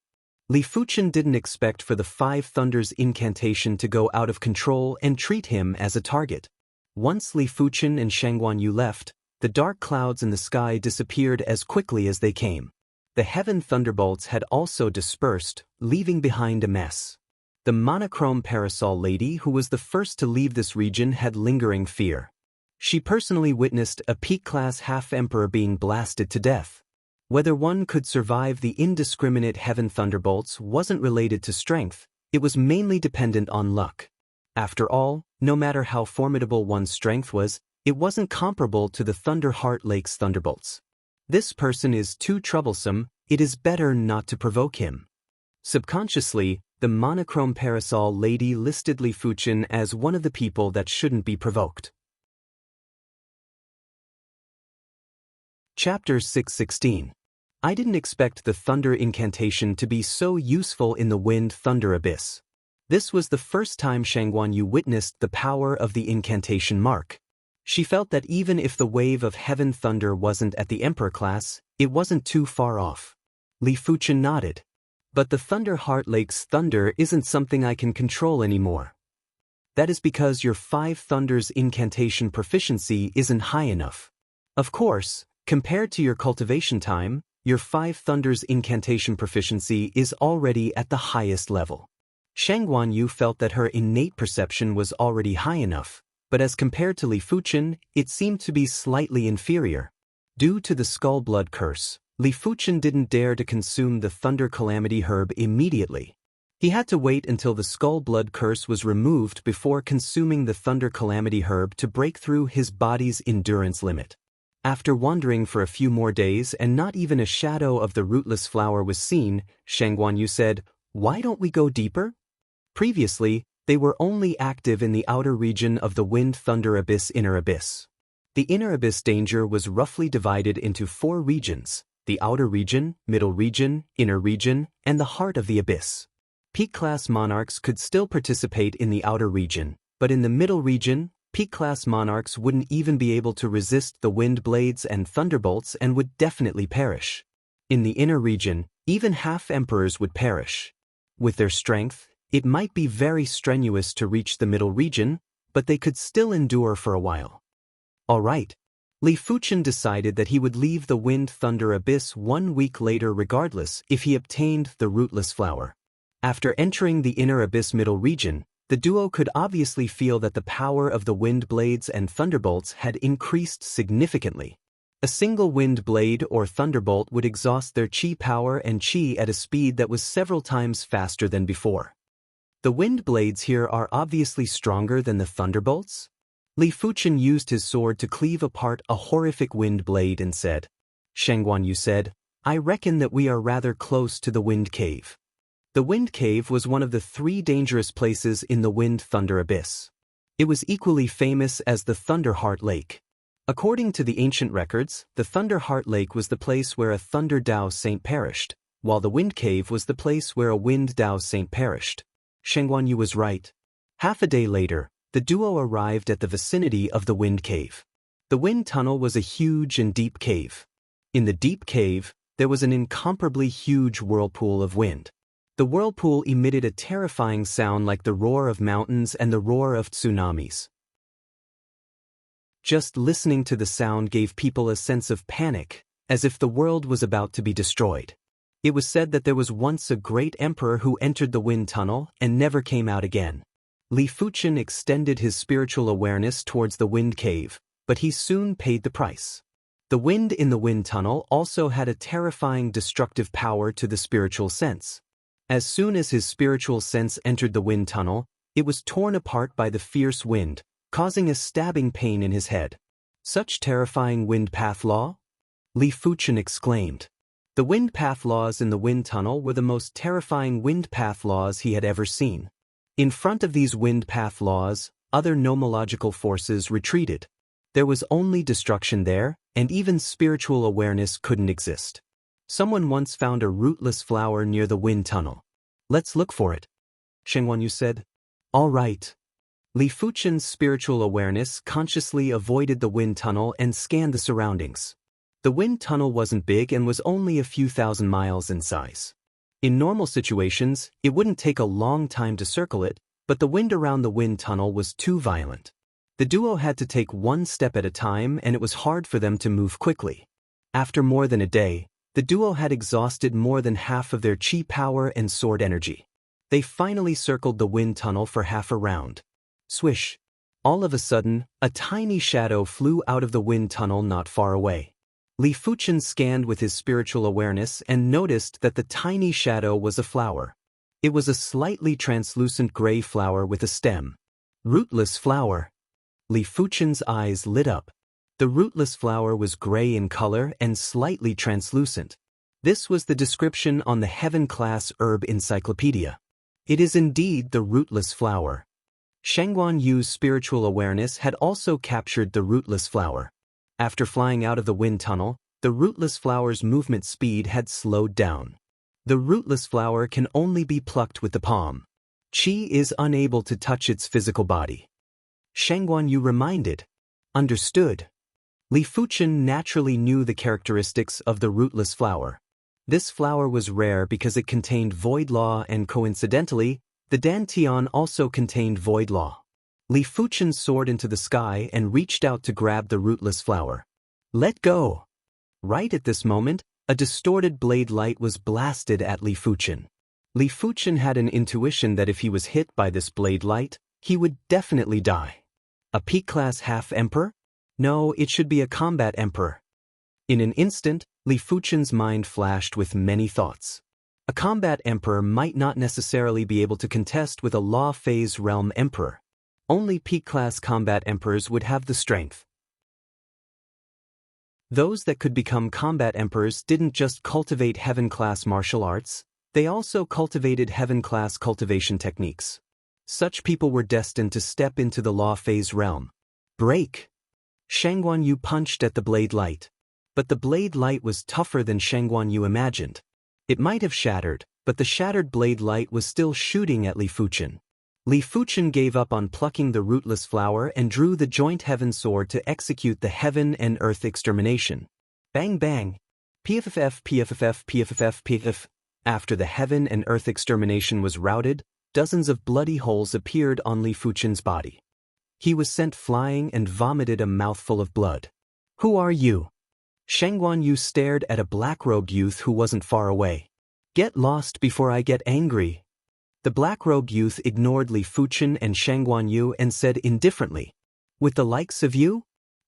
Li Fuchen didn't expect for the 5 Thunders Incantation to go out of control and treat him as a target. Once Li Fuchen and Shangguanyu left, the dark clouds in the sky disappeared as quickly as they came. The heaven thunderbolts had also dispersed, leaving behind a mess. The monochrome parasol lady who was the first to leave this region had lingering fear. She personally witnessed a peak-class half-emperor being blasted to death. Whether one could survive the indiscriminate heaven thunderbolts wasn't related to strength, it was mainly dependent on luck. After all, no matter how formidable one's strength was, it wasn't comparable to the Thunder Heart Lake's thunderbolts. This person is too troublesome, it is better not to provoke him. Subconsciously, the monochrome parasol lady listed Li Fuchen as one of the people that shouldn't be provoked. Chapter 616. I didn't expect the Thunder Incantation to be so useful in the Wind Thunder Abyss. This was the first time Shangguanyu witnessed the power of the incantation mark. She felt that even if the wave of heaven thunder wasn't at the Emperor class, it wasn't too far off. Li Fuchen nodded. But the Thunder Heart Lake's thunder isn't something I can control anymore. That is because your 5 Thunders Incantation proficiency isn't high enough. Of course, compared to your cultivation time, your 5 Thunders Incantation proficiency is already at the highest level. Shangguanyu felt that her innate perception was already high enough, but as compared to Li Fuchen, it seemed to be slightly inferior. Due to the Skull Blood Curse, Li Fuchen didn't dare to consume the Thunder Calamity herb immediately. He had to wait until the Skull Blood Curse was removed before consuming the Thunder Calamity herb to break through his body's endurance limit. After wandering for a few more days and not even a shadow of the rootless flower was seen, Shangguanyu said, "Why don't we go deeper?" Previously, they were only active in the outer region of the Wind Thunder Abyss Inner Abyss. The Inner Abyss danger was roughly divided into 4 regions: the outer region, middle region, inner region, and the heart of the abyss. Peak-class monarchs could still participate in the outer region, but in the middle region, peak-class monarchs wouldn't even be able to resist the wind blades and thunderbolts and would definitely perish. In the inner region, even half-emperors would perish. With their strength, it might be very strenuous to reach the middle region, but they could still endure for a while. All right. Li Fuchen decided that he would leave the Wind Thunder Abyss 1 week later regardless if he obtained the Rootless Flower. After entering the Inner Abyss Middle region, The duo could obviously feel that the power of the wind blades and thunderbolts had increased significantly. A single wind blade or thunderbolt would exhaust their chi power and chi at a speed that was several times faster than before. The wind blades here are obviously stronger than the thunderbolts? Li Fuchen used his sword to cleave apart a horrific wind blade and said. Sheng Guanyu said, I reckon that we are rather close to the wind cave. The wind cave was one of the 3 dangerous places in the wind-thunder abyss. It was equally famous as the Thunder Heart Lake. According to the ancient records, the Thunder Heart Lake was the place where a Thunder Dao saint perished, while the wind cave was the place where a Wind Dao saint perished. Sheng Guanyu was right. Half a day later, the duo arrived at the vicinity of the wind cave. The wind tunnel was a huge and deep cave. In the deep cave, there was an incomparably huge whirlpool of wind. The whirlpool emitted a terrifying sound like the roar of mountains and the roar of tsunamis. Just listening to the sound gave people a sense of panic, as if the world was about to be destroyed. It was said that there was once a great emperor who entered the wind tunnel and never came out again. Li Fuchen extended his spiritual awareness towards the wind cave, but he soon paid the price. The wind in the wind tunnel also had a terrifying destructive power to the spiritual sense. As soon as his spiritual sense entered the wind tunnel, it was torn apart by the fierce wind, causing a stabbing pain in his head. Such terrifying wind path law? Li Fuchen exclaimed. The wind path laws in the wind tunnel were the most terrifying wind path laws he had ever seen. In front of these wind path laws, other nomological forces retreated. There was only destruction there, and even spiritual awareness couldn't exist. Someone once found a rootless flower near the wind tunnel. Let's look for it. Sheng Guanyu said. All right. Li Fuchen's spiritual awareness consciously avoided the wind tunnel and scanned the surroundings. The wind tunnel wasn't big and was only a few thousand miles in size. In normal situations, it wouldn't take a long time to circle it, but the wind around the wind tunnel was too violent. The duo had to take one step at a time and it was hard for them to move quickly. After more than a day, the duo had exhausted more than half of their chi power and sword energy. They finally circled the wind tunnel for half a round. Swish! All of a sudden, a tiny shadow flew out of the wind tunnel not far away. Li Fuchen scanned with his spiritual awareness and noticed that the tiny shadow was a flower. It was a slightly translucent gray flower with a stem. Rootless flower. Li Fuchen's eyes lit up. The rootless flower was gray in color and slightly translucent. This was the description on the Heaven-class herb encyclopedia. It is indeed the rootless flower. Sheng Guanyu's spiritual awareness had also captured the rootless flower. After flying out of the wind tunnel, the rootless flower's movement speed had slowed down. The rootless flower can only be plucked with the palm. Qi is unable to touch its physical body. Sheng Guanyu reminded. Understood. Li Fuchen naturally knew the characteristics of the rootless flower. This flower was rare because it contained void law and coincidentally, the dantian also contained void law. Li Fuchen soared into the sky and reached out to grab the rootless flower. Let go! Right at this moment, a distorted blade light was blasted at Li Fuchen. Li Fuchen had an intuition that if he was hit by this blade light, he would definitely die. A peak-class half-emperor? No, it should be a combat emperor. In an instant, Li Fuchen's mind flashed with many thoughts. A combat emperor might not necessarily be able to contest with a law-phase realm emperor. Only peak-class combat emperors would have the strength. Those that could become combat emperors didn't just cultivate heaven-class martial arts, they also cultivated heaven-class cultivation techniques. Such people were destined to step into the law-phase realm. Break! Sheng Guanyu punched at the blade light. But the blade light was tougher than Sheng Guanyu imagined. It might have shattered, but the shattered blade light was still shooting at Li Fuchen. Li Fuchen gave up on plucking the rootless flower and drew the joint heaven sword to execute the heaven and earth extermination. Bang bang! PFFF PFFF PFFF PFF. After the heaven and earth extermination was routed, dozens of bloody holes appeared on Li Fuchen's body. He was sent flying and vomited a mouthful of blood. Who are you? Sheng Guanyu stared at a black-robed youth who wasn't far away. Get lost before I get angry. The black-robed youth ignored Li Fuchen and Shangguan Yu and said indifferently, "With the likes of you?"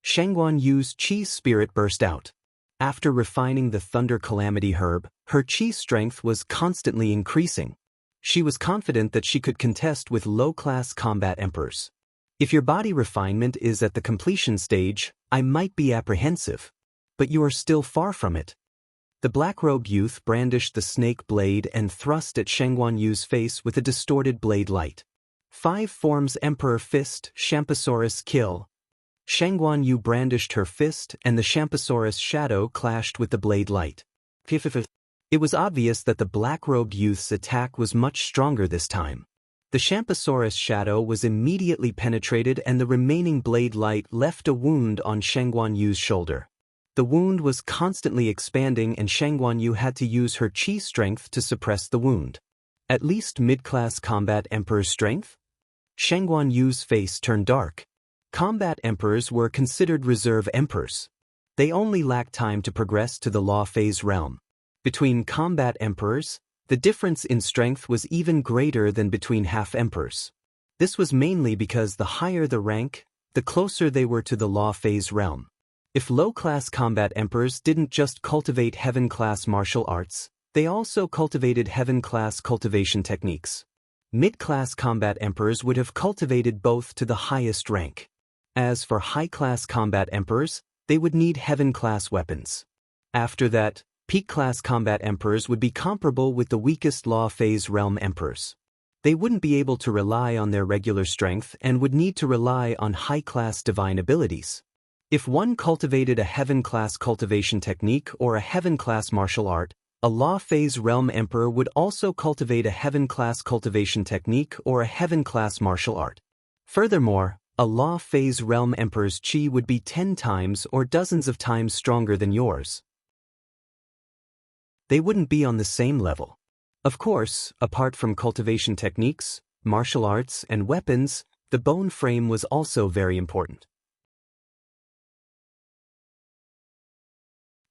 Shangguan Yu's chi spirit burst out. After refining the Thunder Calamity herb, her chi strength was constantly increasing. She was confident that she could contest with low-class combat emperors. "If your body refinement is at the completion stage, I might be apprehensive. But you are still far from it." The black-robed youth brandished the snake blade and thrust at Shangguan Yu's face with a distorted blade light. 5 forms Emperor Fist, Champsosaurus Kill. Shangguan Yu brandished her fist and the Champsosaurus shadow clashed with the blade light. It was obvious that the black-robed youth's attack was much stronger this time. The Champsosaurus shadow was immediately penetrated and the remaining blade light left a wound on Shangguan Yu's shoulder. The wound was constantly expanding and Shangguan Yu had to use her chi strength to suppress the wound. At least mid-class combat emperor's strength? Shangguan Yu's face turned dark. Combat emperors were considered reserve emperors. They only lacked time to progress to the law phase realm. Between combat emperors, the difference in strength was even greater than between half-emperors. This was mainly because the higher the rank, the closer they were to the law phase realm. If low-class combat emperors didn't just cultivate heaven-class martial arts, they also cultivated heaven-class cultivation techniques. Mid-class combat emperors would have cultivated both to the highest rank. As for high-class combat emperors, they would need heaven-class weapons. After that, peak-class combat emperors would be comparable with the weakest law phase realm emperors. They wouldn't be able to rely on their regular strength and would need to rely on high-class divine abilities. If one cultivated a heaven-class cultivation technique or a heaven-class martial art, a law phase realm emperor would also cultivate a heaven-class cultivation technique or a heaven-class martial art. Furthermore, a law phase realm emperor's chi would be 10 times or dozens of times stronger than yours. They wouldn't be on the same level. Of course, apart from cultivation techniques, martial arts, and weapons, the bone frame was also very important.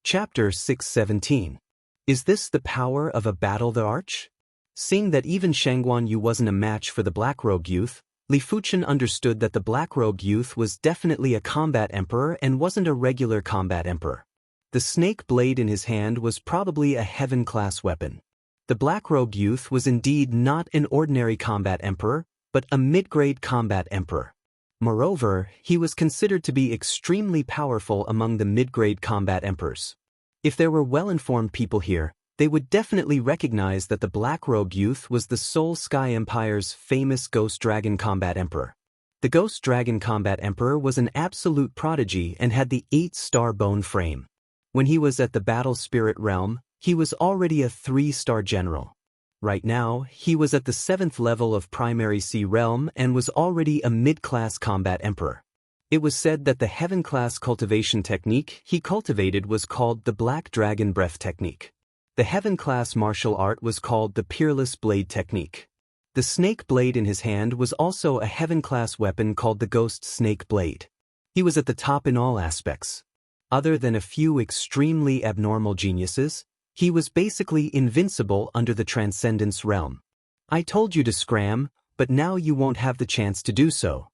Chapter 617. Is this the power of a battle the arch? Seeing that even Shangguan Yu wasn't a match for the black-robed youth, Li Fuchen understood that the black-robed youth was definitely a combat emperor and wasn't a regular combat emperor. The snake blade in his hand was probably a heaven-class weapon. The black-robed youth was indeed not an ordinary combat emperor, but a mid-grade combat emperor. Moreover, he was considered to be extremely powerful among the mid-grade combat emperors. If there were well-informed people here, they would definitely recognize that the black-robed youth was the Soul Sky Empire's famous Ghost Dragon Combat Emperor. The Ghost Dragon Combat Emperor was an absolute prodigy and had the 8-star bone frame. When he was at the Battle Spirit Realm, he was already a 3-star general. Right now, he was at the 7th level of Primary Sea Realm and was already a mid-class combat emperor. It was said that the heaven-class cultivation technique he cultivated was called the Black Dragon Breath Technique. The heaven-class martial art was called the Peerless Blade Technique. The snake blade in his hand was also a heaven-class weapon called the Ghost Snake Blade. He was at the top in all aspects. Other than a few extremely abnormal geniuses, he was basically invincible under the Transcendence realm. I told you to scram, but now you won't have the chance to do so.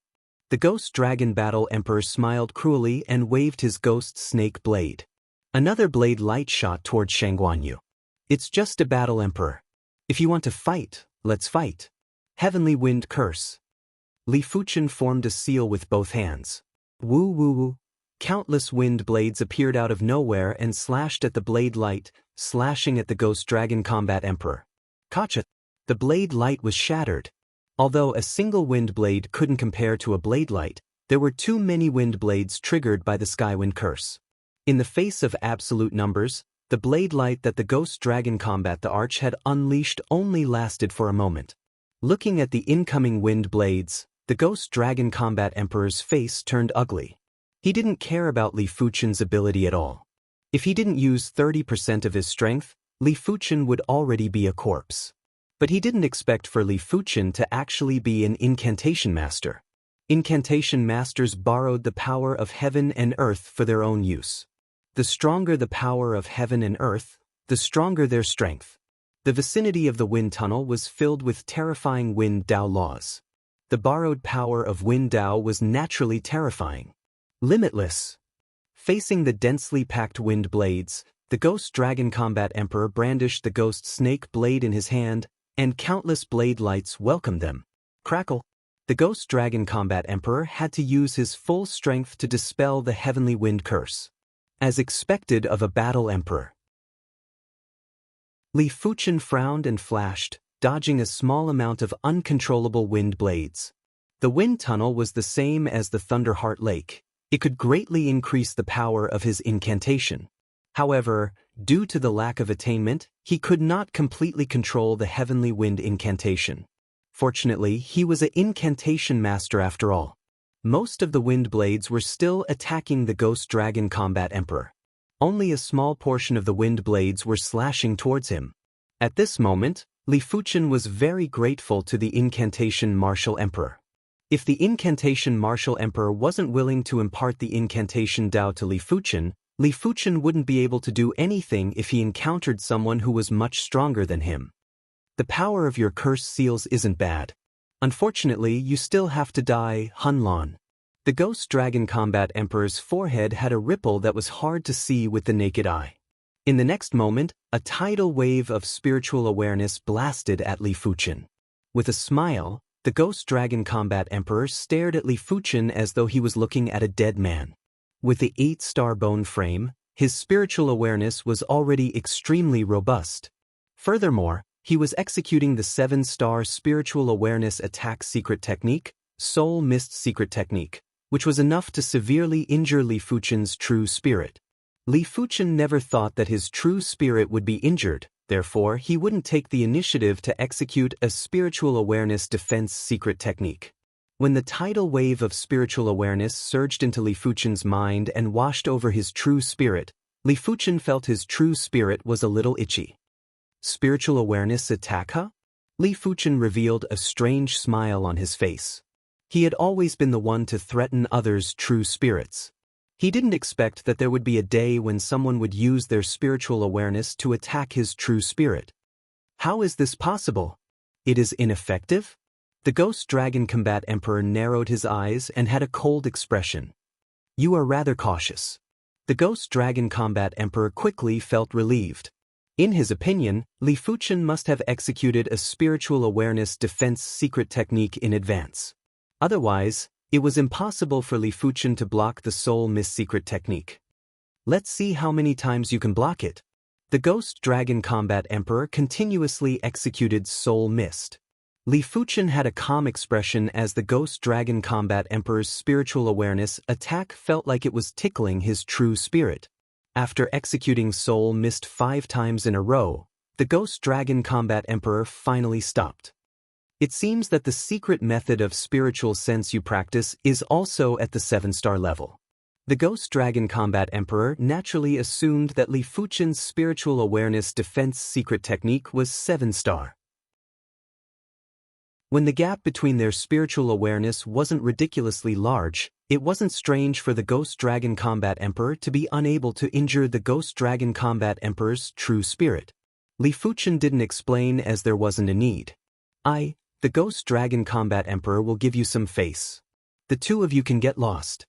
The Ghost Dragon Battle Emperor smiled cruelly and waved his Ghost Snake Blade. Another blade light shot toward Shangguan Yu. It's just a battle emperor. If you want to fight, let's fight. Heavenly Wind Curse. Li Fuchen formed a seal with both hands. Woo woo woo. Countless wind blades appeared out of nowhere and slashed at the blade light, slashing at the Ghost Dragon Combat Emperor. Gotcha! The blade light was shattered. Although a single wind blade couldn't compare to a blade light, there were too many wind blades triggered by the Skywind Curse. In the face of absolute numbers, the blade light that the Ghost Dragon Combat the Arch had unleashed only lasted for a moment. Looking at the incoming wind blades, the Ghost Dragon Combat Emperor's face turned ugly. He didn't care about Li Fuchen's ability at all. If he didn't use 30% of his strength, Li Fuchen would already be a corpse. But he didn't expect for Li Fuchen to actually be an incantation master. Incantation masters borrowed the power of heaven and earth for their own use. The stronger the power of heaven and earth, the stronger their strength. The vicinity of the wind tunnel was filled with terrifying wind Dao laws. The borrowed power of wind Dao was naturally terrifying. Limitless. Facing the densely packed wind blades, the Ghost Dragon Combat Emperor brandished the Ghost Snake blade in his hand, and countless blade lights welcomed them. Crackle. The Ghost Dragon Combat Emperor had to use his full strength to dispel the heavenly wind curse. As expected of a battle emperor. Li Fuchen frowned and flashed, dodging a small amount of uncontrollable wind blades. The wind tunnel was the same as the Thunderheart Lake. It could greatly increase the power of his incantation. However, due to the lack of attainment, he could not completely control the heavenly wind incantation. Fortunately, he was an incantation master after all. Most of the wind blades were still attacking the Ghost Dragon Combat Emperor. Only a small portion of the wind blades were slashing towards him. At this moment, Li Fuchen was very grateful to the Incantation Martial Emperor. If the Incantation Martial Emperor wasn't willing to impart the Incantation Dao to Li Fuchen wouldn't be able to do anything if he encountered someone who was much stronger than him. The power of your curse seals isn't bad. Unfortunately, you still have to die, Hunlan. The Ghost Dragon Combat Emperor's forehead had a ripple that was hard to see with the naked eye. In the next moment, a tidal wave of spiritual awareness blasted at Li Fuchen. With a smile, the Ghost Dragon Combat Emperor stared at Li Fuchen as though he was looking at a dead man. With the 8-star bone frame, his spiritual awareness was already extremely robust. Furthermore, he was executing the 7-star spiritual awareness attack secret technique, Soul Mist secret technique, which was enough to severely injure Li Fuchen's true spirit. Li Fuchen never thought that his true spirit would be injured, therefore he wouldn't take the initiative to execute a spiritual awareness defense secret technique. When the tidal wave of spiritual awareness surged into Li Fuchen's mind and washed over his true spirit, Li Fuchen felt his true spirit was a little itchy. Spiritual awareness attack, huh? Li Fuchen revealed a strange smile on his face. He had always been the one to threaten others' true spirits. He didn't expect that there would be a day when someone would use their spiritual awareness to attack his true spirit. How is this possible? It is ineffective? The Ghost Dragon Combat Emperor narrowed his eyes and had a cold expression. You are rather cautious. The Ghost Dragon Combat Emperor quickly felt relieved. In his opinion, Li Fuchen must have executed a spiritual awareness defense secret technique in advance. Otherwise, it was impossible for Li Fuchen to block the Soul Mist secret technique. Let's see how many times you can block it. The Ghost Dragon Combat Emperor continuously executed Soul Mist. Li Fuchen had a calm expression as the Ghost Dragon Combat Emperor's spiritual awareness attack felt like it was tickling his true spirit. After executing Soul Mist 5 times in a row, the Ghost Dragon Combat Emperor finally stopped. It seems that the secret method of spiritual sense you practice is also at the 7-star level. The Ghost Dragon Combat Emperor naturally assumed that Li Fuchen's spiritual awareness defense secret technique was 7-star. When the gap between their spiritual awareness wasn't ridiculously large, it wasn't strange for the Ghost Dragon Combat Emperor to be unable to injure the Ghost Dragon Combat Emperor's true spirit. Li Fuchen didn't explain as there wasn't a need. The Ghost Dragon Combat Emperor will give you some face. The two of you can get lost.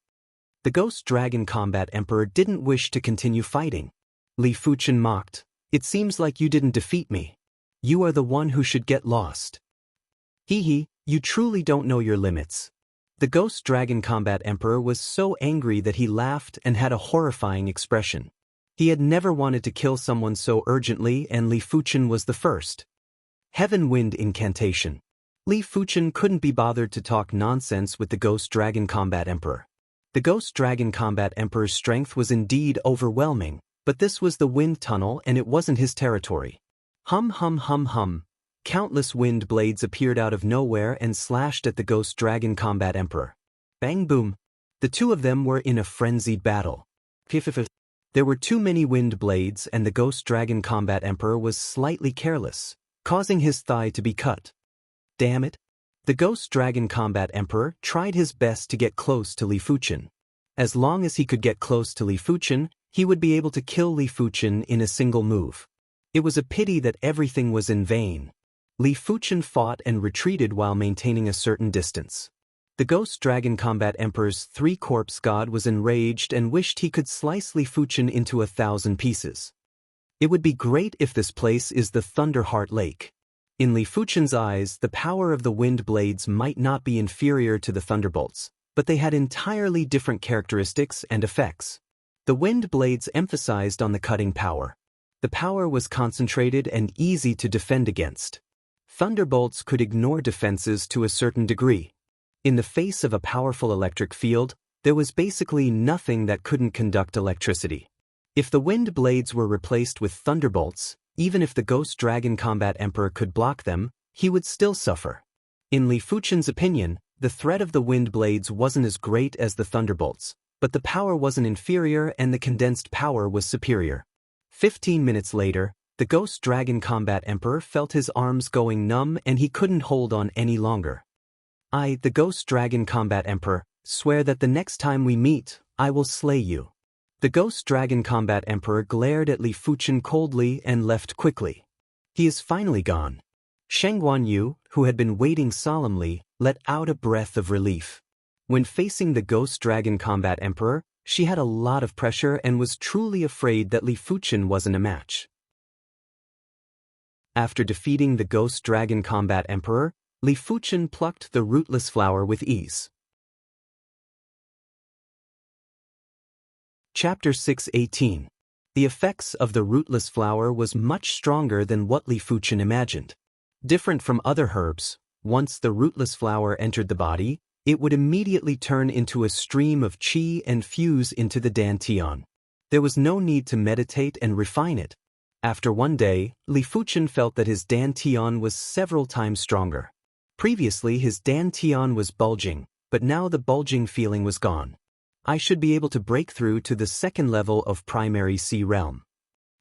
The Ghost Dragon Combat Emperor didn't wish to continue fighting. Li Fuchen mocked. It seems like you didn't defeat me. You are the one who should get lost. Hee, you truly don't know your limits. The Ghost Dragon Combat Emperor was so angry that he laughed and had a horrifying expression. He had never wanted to kill someone so urgently, and Li Fuchen was the first. Heaven Wind Incantation. Li Fuchen couldn't be bothered to talk nonsense with the Ghost Dragon Combat Emperor. The Ghost Dragon Combat Emperor's strength was indeed overwhelming, but this was the wind tunnel and it wasn't his territory. Hum hum hum hum. Countless wind blades appeared out of nowhere and slashed at the Ghost Dragon Combat Emperor. Bang boom. The two of them were in a frenzied battle. There were too many wind blades and the Ghost Dragon Combat Emperor was slightly careless, causing his thigh to be cut. Damn it. The Ghost Dragon Combat Emperor tried his best to get close to Li Fuchen. As long as he could get close to Li Fuchen, he would be able to kill Li Fuchen in a single move. It was a pity that everything was in vain. Li Fuchen fought and retreated while maintaining a certain distance. The Ghost Dragon Combat Emperor's three-corpse god was enraged and wished he could slice Li Fuchen into 1,000 pieces. It would be great if this place is the Thunderheart Lake. In Li Fuchen's eyes, the power of the wind blades might not be inferior to the thunderbolts, but they had entirely different characteristics and effects. The wind blades emphasized on the cutting power. The power was concentrated and easy to defend against. Thunderbolts could ignore defenses to a certain degree. In the face of a powerful electric field, there was basically nothing that couldn't conduct electricity. If the wind blades were replaced with thunderbolts, even if the Ghost Dragon Combat Emperor could block them, he would still suffer. In Li Fuchen's opinion, the threat of the wind blades wasn't as great as the thunderbolts, but the power wasn't inferior and the condensed power was superior. 15 minutes later, the Ghost Dragon Combat Emperor felt his arms going numb and he couldn't hold on any longer. I, the Ghost Dragon Combat Emperor, swear that the next time we meet, I will slay you. The Ghost Dragon Combat Emperor glared at Li Fuchen coldly and left quickly. He is finally gone. Sheng Guanyu, who had been waiting solemnly, let out a breath of relief. When facing the Ghost Dragon Combat Emperor, she had a lot of pressure and was truly afraid that Li Fuchen wasn't a match. After defeating the Ghost Dragon Combat Emperor, Li Fuchen plucked the rootless flower with ease. Chapter 6:18. The effects of the rootless flower was much stronger than what Li Fuchen imagined. Different from other herbs, once the rootless flower entered the body, it would immediately turn into a stream of qi and fuse into the dantian. There was no need to meditate and refine it. After one day, Li Fuchen felt that his dantian was several times stronger. Previously his dantian was bulging, but now the bulging feeling was gone. I should be able to break through to the second level of primary C realm.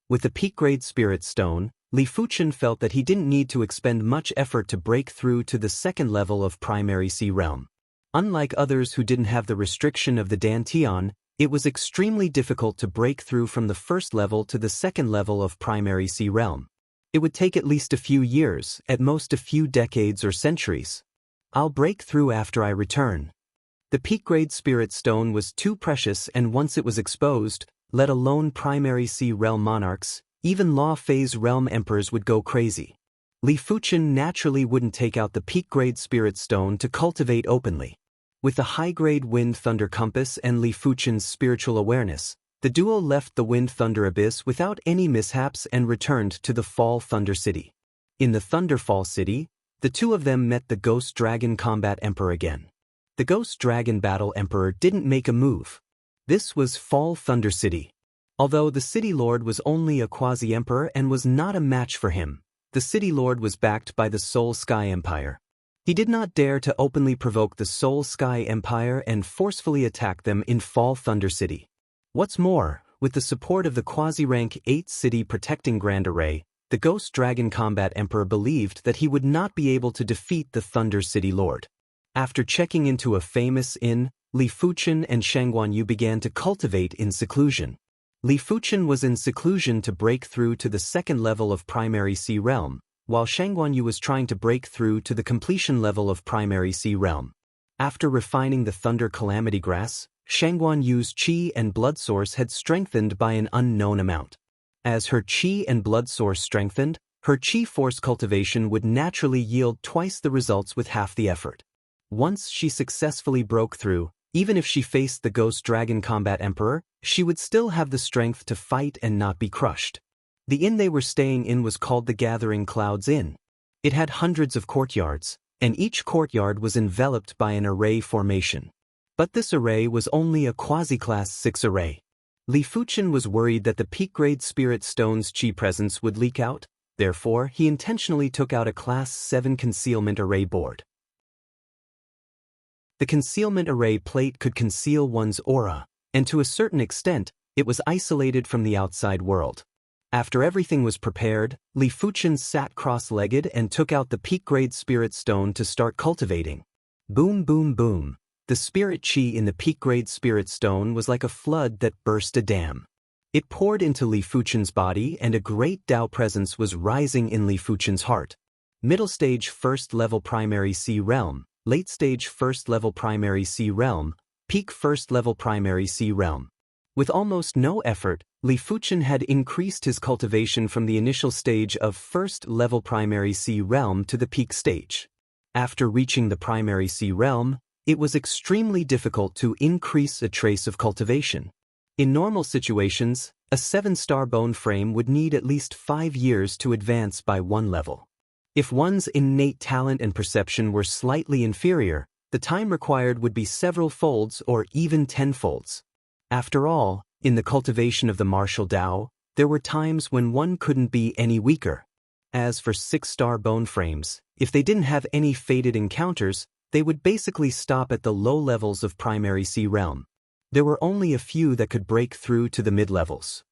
With the peak-grade spirit stone, Li Fuchen felt that he didn't need to expend much effort to break through to the second level of primary C realm. Unlike others who didn't have the restriction of the dantian, it was extremely difficult to break through from the first level to the second level of primary C realm. It would take at least a few years, at most a few decades or centuries. I'll break through after I return. The peak-grade spirit stone was too precious, and once it was exposed, let alone primary C realm monarchs, even law phase realm emperors would go crazy. Li Fuchen naturally wouldn't take out the peak-grade spirit stone to cultivate openly. With the high-grade wind thunder compass and Li Fuchen's spiritual awareness, the duo left the wind thunder abyss without any mishaps and returned to the Fall Thunder City. In the Thunderfall City, the two of them met the Ghost Dragon Combat Emperor again. The Ghost Dragon Battle Emperor didn't make a move. This was Fall Thunder City. Although the City Lord was only a quasi-emperor and was not a match for him, the City Lord was backed by the Soul Sky Empire. He did not dare to openly provoke the Soul Sky Empire and forcefully attack them in Fall Thunder City. What's more, with the support of the quasi-rank 8 city protecting Grand Array, the Ghost Dragon Combat Emperor believed that he would not be able to defeat the Thunder City Lord. After checking into a famous inn, Li Fuchen and Sheng Guanyu began to cultivate in seclusion. Li Fuchen was in seclusion to break through to the second level of primary C realm, while Sheng Guanyu was trying to break through to the completion level of primary C realm. After refining the Thunder Calamity Grass, Sheng Guanyu's qi and blood source had strengthened by an unknown amount. As her qi and blood source strengthened, her qi force cultivation would naturally yield twice the results with half the effort. Once she successfully broke through, even if she faced the Ghost Dragon Combat Emperor, she would still have the strength to fight and not be crushed. The inn they were staying in was called the Gathering Clouds Inn. It had hundreds of courtyards, and each courtyard was enveloped by an array formation. But this array was only a quasi-class 6 array. Li Fuchen was worried that the peak-grade spirit stone's qi presence would leak out, therefore he intentionally took out a class 7 concealment array board. The concealment array plate could conceal one's aura, and to a certain extent, it was isolated from the outside world. After everything was prepared, Li Fuchen sat cross-legged and took out the peak-grade spirit stone to start cultivating. Boom boom boom. The spirit qi in the peak-grade spirit stone was like a flood that burst a dam. It poured into Li Fuchen's body and a great Tao presence was rising in Li Fuchen's heart. Middle stage first level primary C realm, late stage first level primary C realm, peak first level primary C realm. With almost no effort, Li Fuchen had increased his cultivation from the initial stage of first level primary C realm to the peak stage. After reaching the primary C realm, it was extremely difficult to increase a trace of cultivation. In normal situations, a 7-star bone frame would need at least 5 years to advance by one level. If one's innate talent and perception were slightly inferior, the time required would be several folds or even 10 folds. After all, in the cultivation of the martial Tao, there were times when one couldn't be any weaker. As for 6-star bone frames, if they didn't have any fated encounters, they would basically stop at the low levels of primary C realm. There were only a few that could break through to the mid-levels.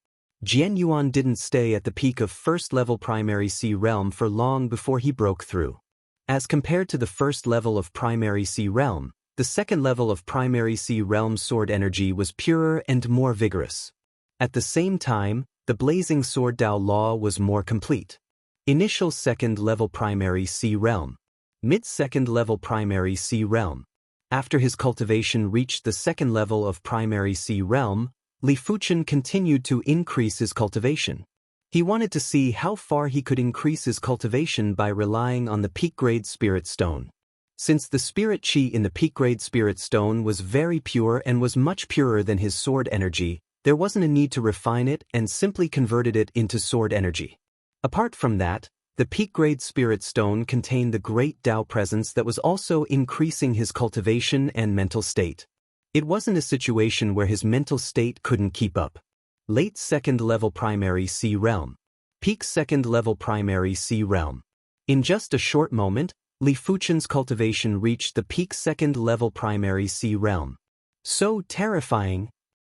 Jian Yuan didn't stay at the peak of first-level primary C realm for long before he broke through. As compared to the first level of primary C realm, the second level of primary C realm sword energy was purer and more vigorous. At the same time, the blazing sword Tao law was more complete. Initial second-level primary C realm. Mid-second-level primary C realm. After his cultivation reached the second level of primary C realm, Li Fuchen continued to increase his cultivation. He wanted to see how far he could increase his cultivation by relying on the peak-grade spirit stone. Since the spirit qi in the peak-grade spirit stone was very pure and was much purer than his sword energy, there wasn't a need to refine it and simply converted it into sword energy. Apart from that, the peak-grade spirit stone contained the great Tao presence that was also increasing his cultivation and mental state. It wasn't a situation where his mental state couldn't keep up. Late second-level primary C realm. Peak second-level primary C realm. In just a short moment, Li Fuchen's cultivation reached the peak second-level primary C realm. So terrifying!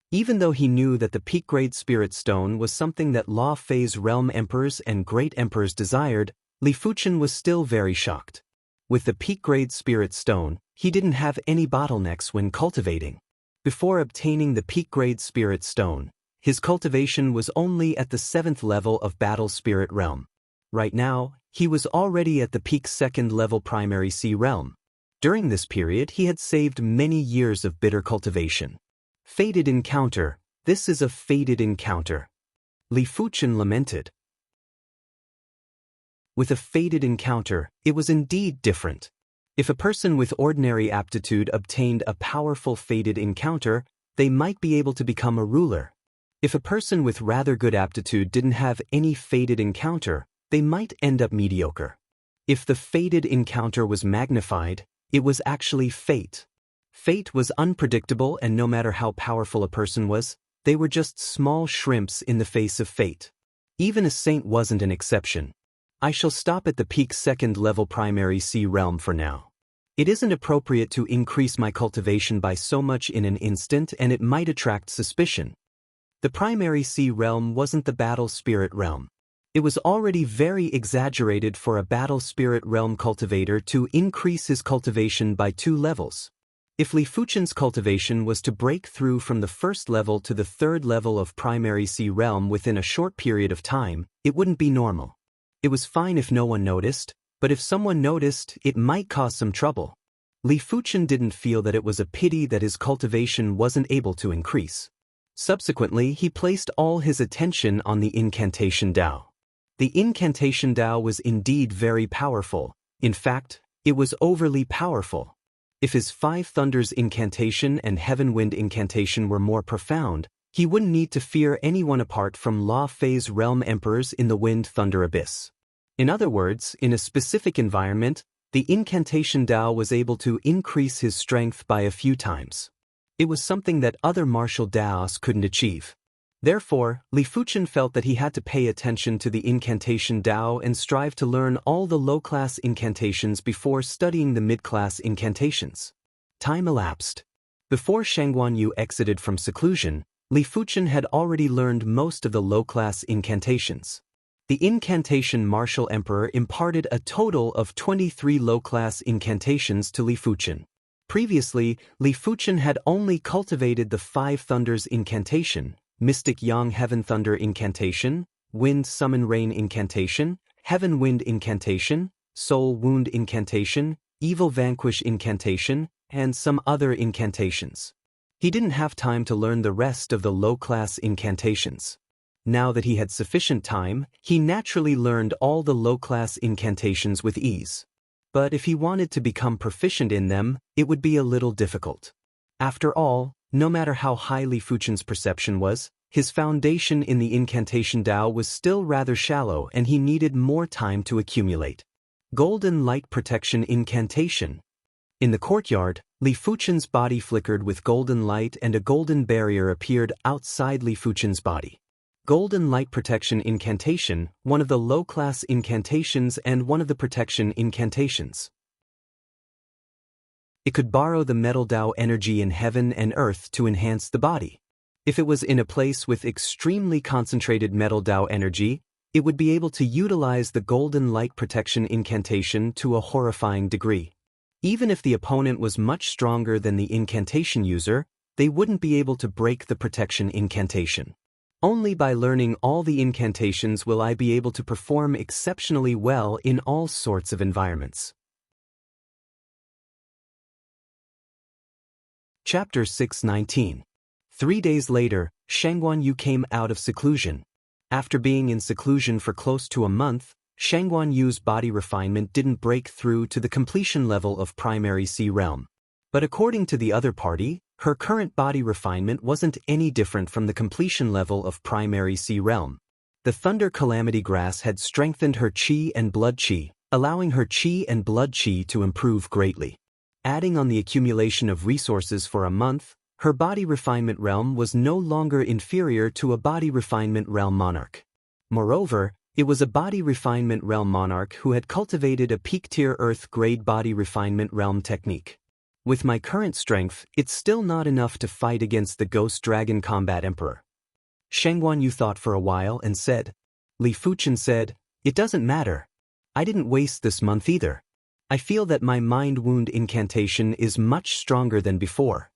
Even though he knew that the peak-grade spirit stone was something that law phase realm emperors and great emperors desired, Li Fuchen was still very shocked. With the peak-grade spirit stone, he didn't have any bottlenecks when cultivating. Before obtaining the peak-grade spirit stone, his cultivation was only at the 7th level of battle spirit realm. Right now, he was already at the peak second-level primary C realm. During this period, he had saved many years of bitter cultivation. Fated encounter, this is a fated encounter. Li Fuchen lamented. With a fated encounter, it was indeed different. If a person with ordinary aptitude obtained a powerful fated encounter, they might be able to become a ruler. If a person with rather good aptitude didn't have any fated encounter, they might end up mediocre. If the fated encounter was magnified, it was actually fate. Fate was unpredictable, and no matter how powerful a person was, they were just small shrimps in the face of fate. Even a saint wasn't an exception. I shall stop at the peak second-level primary C realm for now. It isn't appropriate to increase my cultivation by so much in an instant, and it might attract suspicion. The primary C realm wasn't the battle spirit realm. It was already very exaggerated for a battle spirit realm cultivator to increase his cultivation by 2 levels. If Li Fuchen's cultivation was to break through from the first level to the 3rd level of primary C realm within a short period of time, it wouldn't be normal. It was fine if no one noticed, but if someone noticed, it might cause some trouble. Li Fuchen didn't feel that it was a pity that his cultivation wasn't able to increase. Subsequently, he placed all his attention on the incantation Tao. The incantation Tao was indeed very powerful. In fact, it was overly powerful. If his 5 Thunders incantation and Heaven Wind incantation were more profound, he wouldn't need to fear anyone apart from Law Phase Realm Emperors in the Wind Thunder Abyss. In other words, in a specific environment, the incantation Tao was able to increase his strength by a few times. It was something that other martial Daoists couldn't achieve. Therefore, Li Fuchen felt that he had to pay attention to the incantation Tao and strive to learn all the low-class incantations before studying the mid-class incantations. Time elapsed. Before Shangguanyu exited from seclusion, Li Fuchen had already learned most of the low-class incantations. The incantation Martial Emperor imparted a total of 23 low-class incantations to Li Fuchen. Previously, Li Fuchen had only cultivated the 5 Thunders incantation, Mystic Yang Heaven Thunder Incantation, Wind Summon Rain Incantation, Heaven Wind Incantation, Soul Wound Incantation, Evil Vanquish Incantation, and some other incantations. He didn't have time to learn the rest of the low-class incantations. Now that he had sufficient time, he naturally learned all the low-class incantations with ease. But if he wanted to become proficient in them, it would be a little difficult. After all, no matter how high Li Fuchen's perception was, his foundation in the incantation Dao was still rather shallow and he needed more time to accumulate. Golden Light Protection Incantation. In the courtyard, Li Fuchen's body flickered with golden light and a golden barrier appeared outside Li Fuchen's body. Golden Light Protection Incantation, one of the low-class incantations and one of the protection incantations. It could borrow the metal Dao energy in heaven and earth to enhance the body. If it was in a place with extremely concentrated metal Dao energy, it would be able to utilize the Golden Light Protection Incantation to a horrifying degree. Even if the opponent was much stronger than the incantation user, they wouldn't be able to break the protection incantation. Only by learning all the incantations will I be able to perform exceptionally well in all sorts of environments. Chapter 619. 3 days later, Shangguan came out of seclusion. After being in seclusion for close to a month, Shangguan Yu's body refinement didn't break through to the completion level of primary C realm. But according to the other party, her current body refinement wasn't any different from the completion level of primary C realm. The Thunder Calamity Grass had strengthened her Qi and Blood Qi, allowing her Qi and Blood Qi to improve greatly. Adding on the accumulation of resources for a month, her body refinement realm was no longer inferior to a body refinement realm monarch. Moreover, it was a body refinement realm monarch who had cultivated a peak-tier Earth-grade body refinement realm technique. With my current strength, it's still not enough to fight against the Ghost Dragon Combat Emperor. Shangguan Yu thought for a while and said. Li Fuchen said, "It doesn't matter. I didn't waste this month either. I feel that my Mind Wound Incantation is much stronger than before."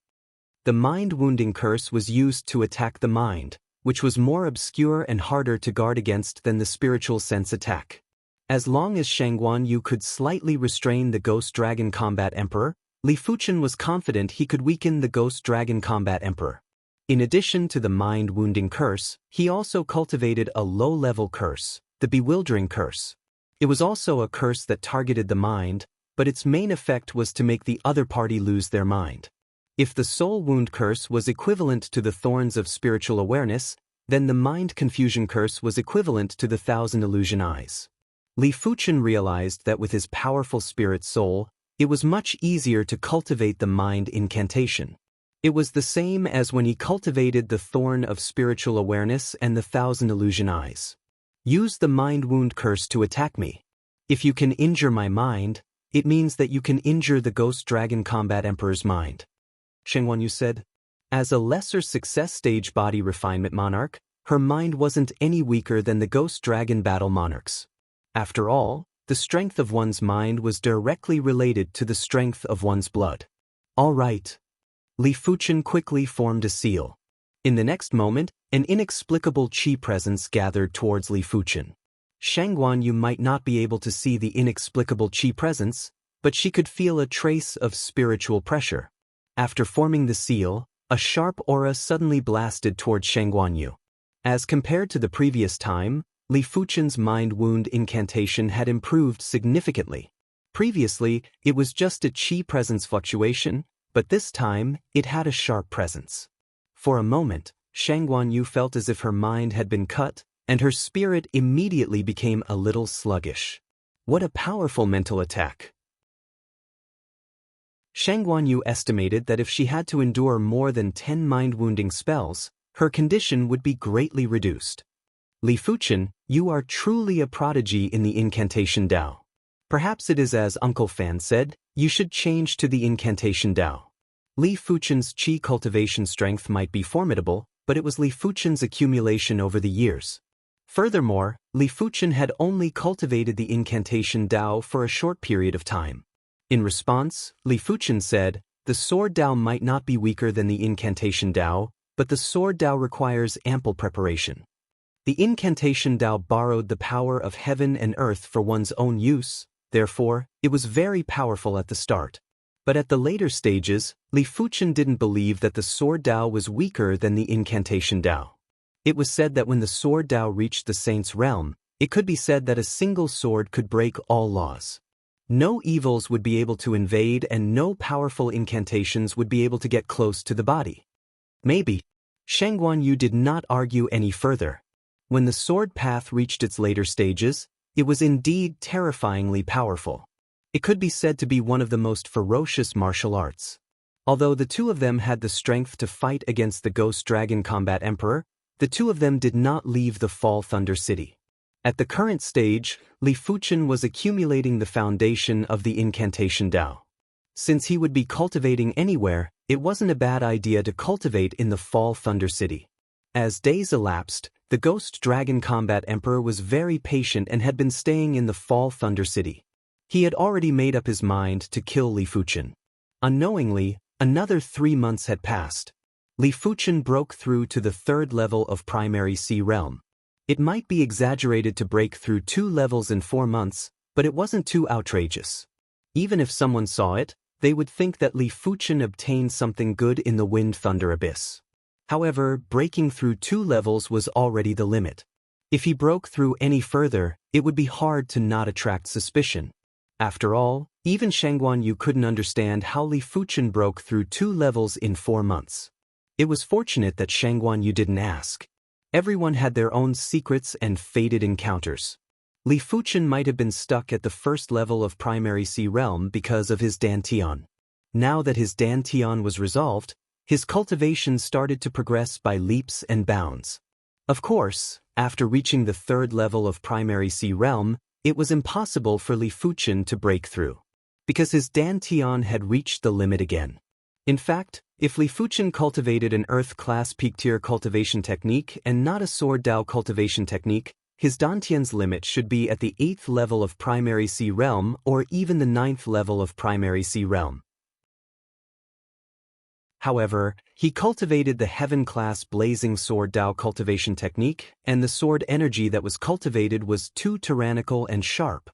The Mind Wounding Curse was used to attack the mind, which was more obscure and harder to guard against than the Spiritual Sense attack. As long as Shangguan Yu could slightly restrain the Ghost Dragon Combat Emperor, Li Fuchen was confident he could weaken the Ghost Dragon Combat Emperor. In addition to the Mind Wounding Curse, he also cultivated a low-level curse, the Bewildering Curse. It was also a curse that targeted the mind, but its main effect was to make the other party lose their mind. If the Soul Wound Curse was equivalent to the Thorns of Spiritual Awareness, then the Mind Confusion Curse was equivalent to the 1,000 Illusion Eyes. Li Fuchen realized that with his powerful spirit soul, it was much easier to cultivate the mind incantation. It was the same as when he cultivated the Thorn of Spiritual Awareness and the 1,000 Illusion Eyes. Use the Mind Wound Curse to attack me. If you can injure my mind, it means that you can injure the Ghost Dragon Combat Emperor's mind. Shangguan Yu said. As a lesser success stage body refinement monarch, her mind wasn't any weaker than the Ghost Dragon Battle Monarchs. After all, the strength of one's mind was directly related to the strength of one's blood. All right. Li Fuchen quickly formed a seal. In the next moment, an inexplicable Qi presence gathered towards Li Fuchen. Shangguan Yu might not be able to see the inexplicable Qi presence, but she could feel a trace of spiritual pressure. After forming the seal, a sharp aura suddenly blasted towards Shangguan Yu. As compared to the previous time, Li Fuchen's Mind Wound Incantation had improved significantly. Previously, it was just a Qi presence fluctuation, but this time, it had a sharp presence. For a moment, Shangguan Yu felt as if her mind had been cut, and her spirit immediately became a little sluggish. What a powerful mental attack! Shangguan Yu estimated that if she had to endure more than 10 mind-wounding spells, her condition would be greatly reduced. Li Fuchen, you are truly a prodigy in the incantation Dao. Perhaps it is as Uncle Fan said, you should change to the incantation Dao. Li Fuchen's Qi cultivation strength might be formidable, but it was Li Fuchen's accumulation over the years. Furthermore, Li Fuchen had only cultivated the incantation Dao for a short period of time. In response, Li Fuchen said, the sword Dao might not be weaker than the incantation Dao, but the sword Dao requires ample preparation. The incantation Dao borrowed the power of heaven and earth for one's own use, therefore, it was very powerful at the start. But at the later stages, Li Fuchen didn't believe that the sword Dao was weaker than the incantation Dao. It was said that when the sword Dao reached the saint's realm, it could be said that a single sword could break all laws. No evils would be able to invade and no powerful incantations would be able to get close to the body. Maybe. Shang Guanyu did not argue any further. When the sword path reached its later stages, it was indeed terrifyingly powerful. It could be said to be one of the most ferocious martial arts. Although the two of them had the strength to fight against the Ghost Dragon Combat Emperor, the two of them did not leave the Fall Thunder City. At the current stage, Li Fuchen was accumulating the foundation of the incantation Dao. Since he would be cultivating anywhere, it wasn't a bad idea to cultivate in the Fall Thunder City. As days elapsed, the Ghost Dragon Combat Emperor was very patient and had been staying in the Fall Thunder City. He had already made up his mind to kill Li Fuchen. Unknowingly, another 3 months had passed. Li Fuchen broke through to the 3rd level of Primary Sea Realm. It might be exaggerated to break through 2 levels in 4 months, but it wasn't too outrageous. Even if someone saw it, they would think that Li Fuchen obtained something good in the Wind Thunder Abyss. However, breaking through 2 levels was already the limit. If he broke through any further, it would be hard to not attract suspicion. After all, even Shang Guanyu couldn't understand how Li Fuchen broke through 2 levels in 4 months. It was fortunate that Shang Guanyu didn't ask. Everyone had their own secrets and fated encounters. Li Fuchen might have been stuck at the 1st level of Primary Sea Realm because of his Dantian. Now that his Dantian was resolved, his cultivation started to progress by leaps and bounds. Of course, after reaching the 3rd level of Primary Sea Realm, it was impossible for Li Fuchen to break through, because his Dantian had reached the limit again. In fact, if Li Fuchen cultivated an Earth-class peak-tier cultivation technique and not a Sword Dao cultivation technique, his Dantian's limit should be at the 8th level of Primary Sea Realm or even the 9th level of Primary Sea Realm. However, he cultivated the Heaven-class Blazing Sword Dao cultivation technique, and the sword energy that was cultivated was too tyrannical and sharp.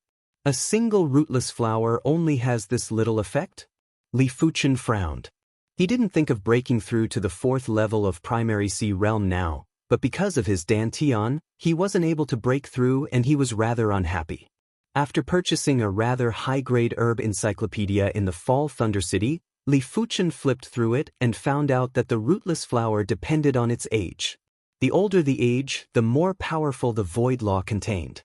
A single rootless flower only has this little effect? Li Fuchen frowned. He didn't think of breaking through to the 4th level of Primary Sea Realm now, but because of his Dantian, he wasn't able to break through and he was rather unhappy. After purchasing a rather high-grade herb encyclopedia in the Fall Thunder City, Li Fuchen flipped through it and found out that the rootless flower depended on its age. The older the age, the more powerful the void law contained.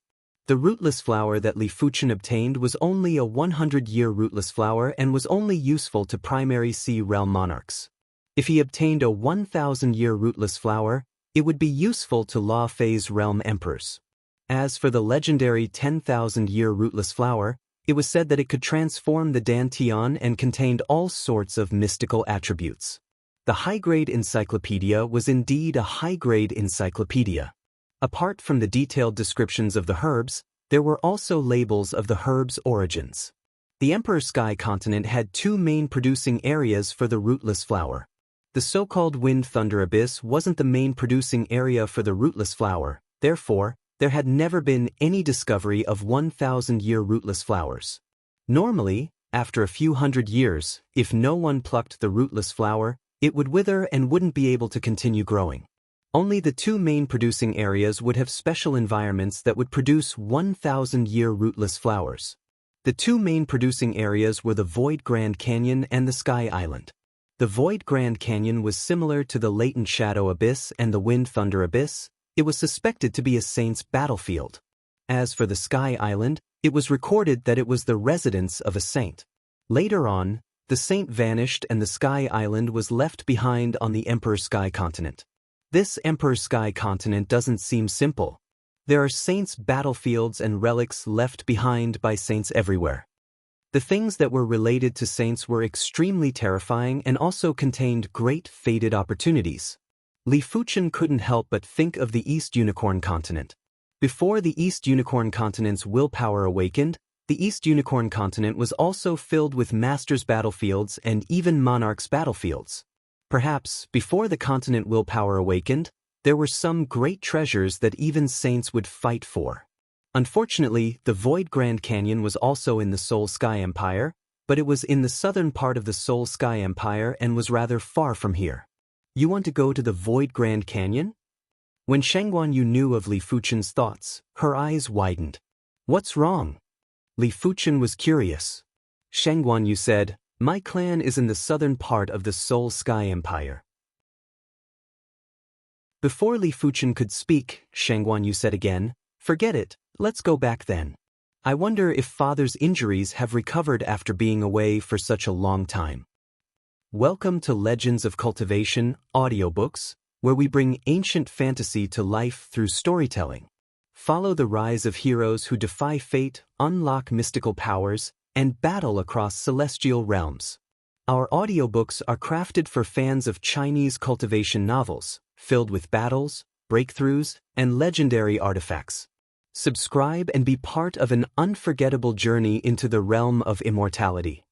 The rootless flower that Li Fuchen obtained was only a 100-year rootless flower and was only useful to Primary Sea Realm monarchs. If he obtained a 1,000-year rootless flower, it would be useful to Law Phase Realm emperors. As for the legendary 10,000-year rootless flower, it was said that it could transform the Dantian and contained all sorts of mystical attributes. The high-grade encyclopedia was indeed a high-grade encyclopedia. Apart from the detailed descriptions of the herbs, there were also labels of the herbs' origins. The Emperor Sky continent had 2 main producing areas for the rootless flower. The so-called Wind Thunder Abyss wasn't the main producing area for the rootless flower, therefore, there had never been any discovery of 1,000-year rootless flowers. Normally, after a few hundred years, if no one plucked the rootless flower, it would wither and wouldn't be able to continue growing. Only the 2 main producing areas would have special environments that would produce 1,000-year rootless flowers. The 2 main producing areas were the Void Grand Canyon and the Sky Island. The Void Grand Canyon was similar to the Latent Shadow Abyss and the Wind Thunder Abyss. It was suspected to be a saint's battlefield. As for the Sky Island, it was recorded that it was the residence of a saint. Later on, the saint vanished and the Sky Island was left behind on the Emperor Sky continent. This Emperor Sky continent doesn't seem simple. There are saints' battlefields and relics left behind by saints everywhere. The things that were related to saints were extremely terrifying and also contained great fated opportunities. Li Fuchen couldn't help but think of the East Unicorn continent. Before the East Unicorn continent's willpower awakened, the East Unicorn continent was also filled with masters' battlefields and even monarchs' battlefields. Perhaps, before the continent willpower awakened, there were some great treasures that even saints would fight for. Unfortunately, the Void Grand Canyon was also in the Soul Sky Empire, but it was in the southern part of the Soul Sky Empire and was rather far from here. You want to go to the Void Grand Canyon? When Shang Guanyu knew of Li Fuchen's thoughts, her eyes widened. What's wrong? Li Fuchen was curious. Shang Guanyu said, my clan is in the southern part of the Soul Sky Empire. Before Li Fuchen could speak, Shang Guanyu said again, forget it, let's go back then. I wonder if father's injuries have recovered after being away for such a long time. Welcome to Legends of Cultivation, audiobooks, where we bring ancient fantasy to life through storytelling. Follow the rise of heroes who defy fate, unlock mystical powers, and battle across celestial realms. Our audiobooks are crafted for fans of Chinese cultivation novels, filled with battles, breakthroughs, and legendary artifacts. Subscribe and be part of an unforgettable journey into the realm of immortality.